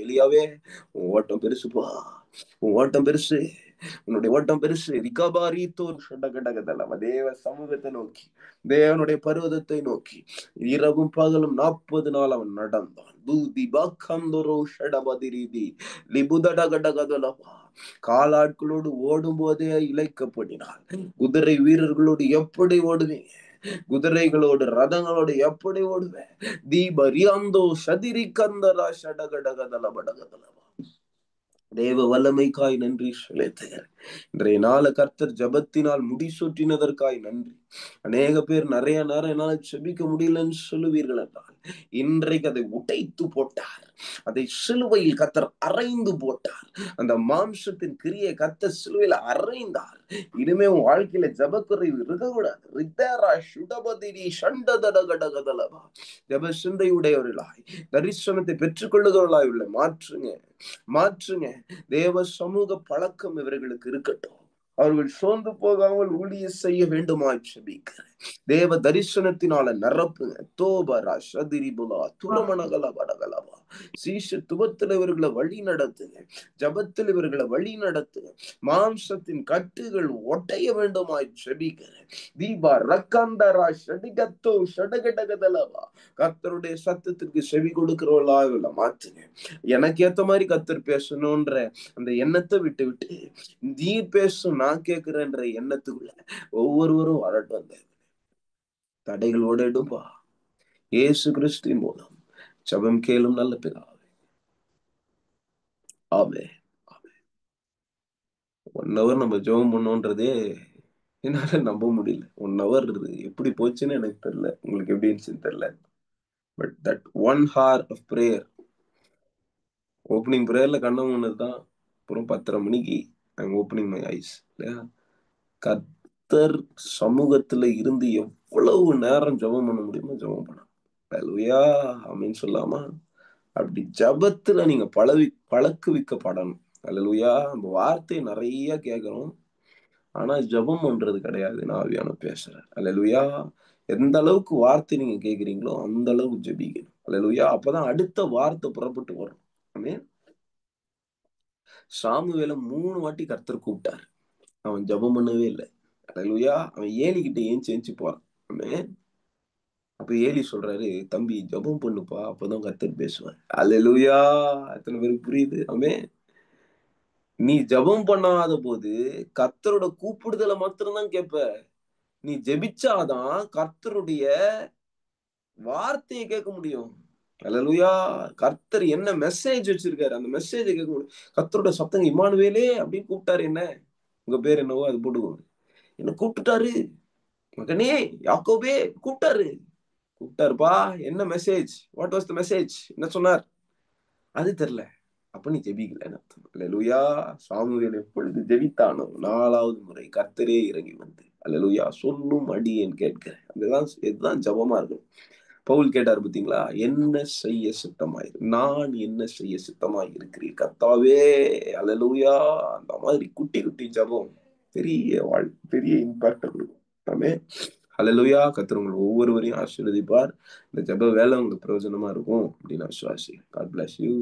எலியாவே, உன் ஓட்டம் பெருசுப்பா, உன் ஓட்டம் பெருசு, உன்னுடைய ஓட்டம் பெருசு. தேவ சமூகத்தை நோக்கி, தேவனுடைய பர்வதத்தை நோக்கி இரவும் பகலும் 40 நாள் அவன் நடந்தான். காலாட்களோடு ஓடும் போதே இழைக்கப்படினான். குதிரை வீரர்களோடு எப்படி ஓடுவீங்க? குதிரைகளோடு ரதங்களோடு எப்படி ஓடுவேன்? தீபரியாந்தோ சதிரி கந்தரா ஷடகடகதலபடகதலவா. தேவ வல்லமைக்காய் நன்றி செலுத்துகிறேன். இன்றைய நாள கர்த்தர் ஜபத்தினால் முடிசூட்டினதற்காய் நன்றி. அநேக பேர் நிறைய நேரம் என்னால செபிக்க முடியலன்னு சொல்லுவீர்கள் என்றால், இன்றைக்கு அதை உடைத்து போட்டார். அதை சிலுவையில் கர்த்தர் அறைந்து போட்டார். அந்த மாம்சத்தின் கிரியை கர்த்தர் சிலுவையில் அறைந்தார். இனிமே உன் வாழ்க்கையில ஜபக்குறைவு இருக்கக்கூடாது. ஜப சிந்தையுடையவர்களாய், தரிசனத்தை பெற்றுக் கொள்ளுகிறவர்களாய் உள்ள மாற்றுங்க, மாற்றுங்க. தேவ சமூக பழக்கம் இவர்களுக்கு இருக்கட்டும். அவர்கள் சோர்ந்து போகாமல் ஊழிய செய்ய வேண்டுமாய் செபிக்கிறேன். தேவ தரிசனத்தினால நிரப்புங்க. தோபரா சதிரிபுலா துரமணகல படகலவா. சீஷத்துவத்தில் இவர்களை வழி நடத்துங்க. ஜபத்தில் இவர்களை வழி நடத்துங்க. மாம்சத்தின் கட்டுகள் ஒட்டைய வேண்டுமாய் செபிக்கிறேன். தீபா ரக்கந்தரா ஷடிகத்தோ ஷடகடகதலவா. கர்த்தருடைய சத்தத்திற்கு செவி கொடுக்கிறவர்களா இவளை மாத்துங்க. எனக்கு ஏத்த மாதிரி கர்த்தர் பேசணும்ன்ற அந்த எண்ணத்தை விட்டு விட்டு நீ பேசும் நான் கேட்கிறேன்ற எண்ணத்துக்குள்ள ஒவ்வொருவரும் வரட்டும். அந்த தடைகள் ஓடிடும்பா. இயேசு கிறிஸ்துவின் மூலம் ஜெபம் கேளும் நல்ல பிதாவே. ஆமென். 1 hour நம்ம ஜெபம் பண்ணோன்றதே என்னால நம்ப முடியல. 1 hour எப்படி போச்சுன்னு எனக்கு தெரியல, உங்களுக்கு எப்படி இருந்துச்சுன்னு தெரியல. But that 1 hour of prayer, opening ப்ரேயர்ல கண்ண மூடுனதுதான். அப்புறம் 10:30 மணிக்கு ஐம் ஓப்பனிங் மை ஐஸ். இல்லையா? கர்த்தர் சமூகத்துல இருந்து எவ்வளவு நேரம் ஜெபம் பண்ண முடியுமோ ஜெபம் பண்ணலாம். ஹல்லேலூயா, ஆமென் சொல்லாமா? அப்படி ஜெபத்துல நீங்க பழக்குவிக்கப்படணும். ஹல்லேலூயா. நம்ம வார்த்தை நிறைய கேட்கிறோம், ஆனா ஜெபம் பண்றது கிடையாது. நான் ஆவியான பேசுறேன். ஹல்லேலூயா. எந்த அளவுக்கு வார்த்தை நீங்க கேட்கிறீங்களோ அந்த அளவுக்கு ஜெபிக்கணும். ஹல்லேலூயா. அப்பதான் அடுத்த வார்த்தை புறப்பட்டு வரும். ஆமென். சாமுவேல 3 வாட்டி கர்த்தர் கூப்பிட்டார், அவன் ஜெபம் பண்ணவே இல்லை. ஹல்லேலூயா. அவன் ஏலிகிட்ட ஏஞ்சி போறான். ஆமென். அப்ப ஏலி சொல்றாரு, தம்பி ஜெபம் பண்ணுப்பா, அப்பதான் கர்த்தர் பேசுவார். ஹல்லேலூயா. எத்தனை பேருக்கு புரியுது? ஆமென். நீ ஜெபம் பண்ணாத போது கர்த்தரோட கூப்பிடுதலை மாத்திரம்தான் கேட்ப. நீ ஜெபிச்சாதான் கர்த்தருடைய வார்த்தையை கேட்க முடியும். ஹல்லேலூயா. கர்த்தர் என்ன மெசேஜ் வச்சிருக்காரு அந்த மெசேஜை கேட்க முடியும். கர்த்தரோட சத்தம் இம்மானுவேலே அப்படின்னு கூப்பிட்டாரு. என்ன உங்க பேர் என்னவோ அது போட்டுக்கோங்க. என்ன கூப்பிட்டுட்டாரு, மகனே யாக்கோபே கூப்பிட்டாரு. கூப்பிட்டாருப்பா. என்ன message? What was the message? என்ன சொன்னார்? அது தெரியல. அப்ப நீ ஜெபிக்கலன்னு அர்த்தம். அல்லேலூயா. சாமுவேல் எப்பொழுது ஜெபித்தானோ 4வது முறை கர்த்தரே இறங்கி வந்து அல்லேலூயா சொல்லும் அடியேன் கேட்கிறேன். இதுதான் ஜெபமா இருக்கும். பவுல் கேட்டார் பாத்தீங்களா, என்ன செய்ய சித்தமாய், நான் என்ன செய்ய சித்தமாய் இருக்கிறீர் கர்த்தாவே. அல்லேலூயா. அந்த மாதிரி குட்டி குட்டி ஜெபம் பெரிய பெரிய இம்பாக்ட் கொடுக்கும். ஆமென். ஹல்லேலூயா. கர்த்தர் உங்களை ஒவ்வொருவரையும் ஆசீர்வதிப்பார். இந்த ஜெப வேலை உங்களுக்கு பிரயோஜனமா இருக்கும் அப்படின்னு நான் விசுவாசிக்கிறேன். God bless you.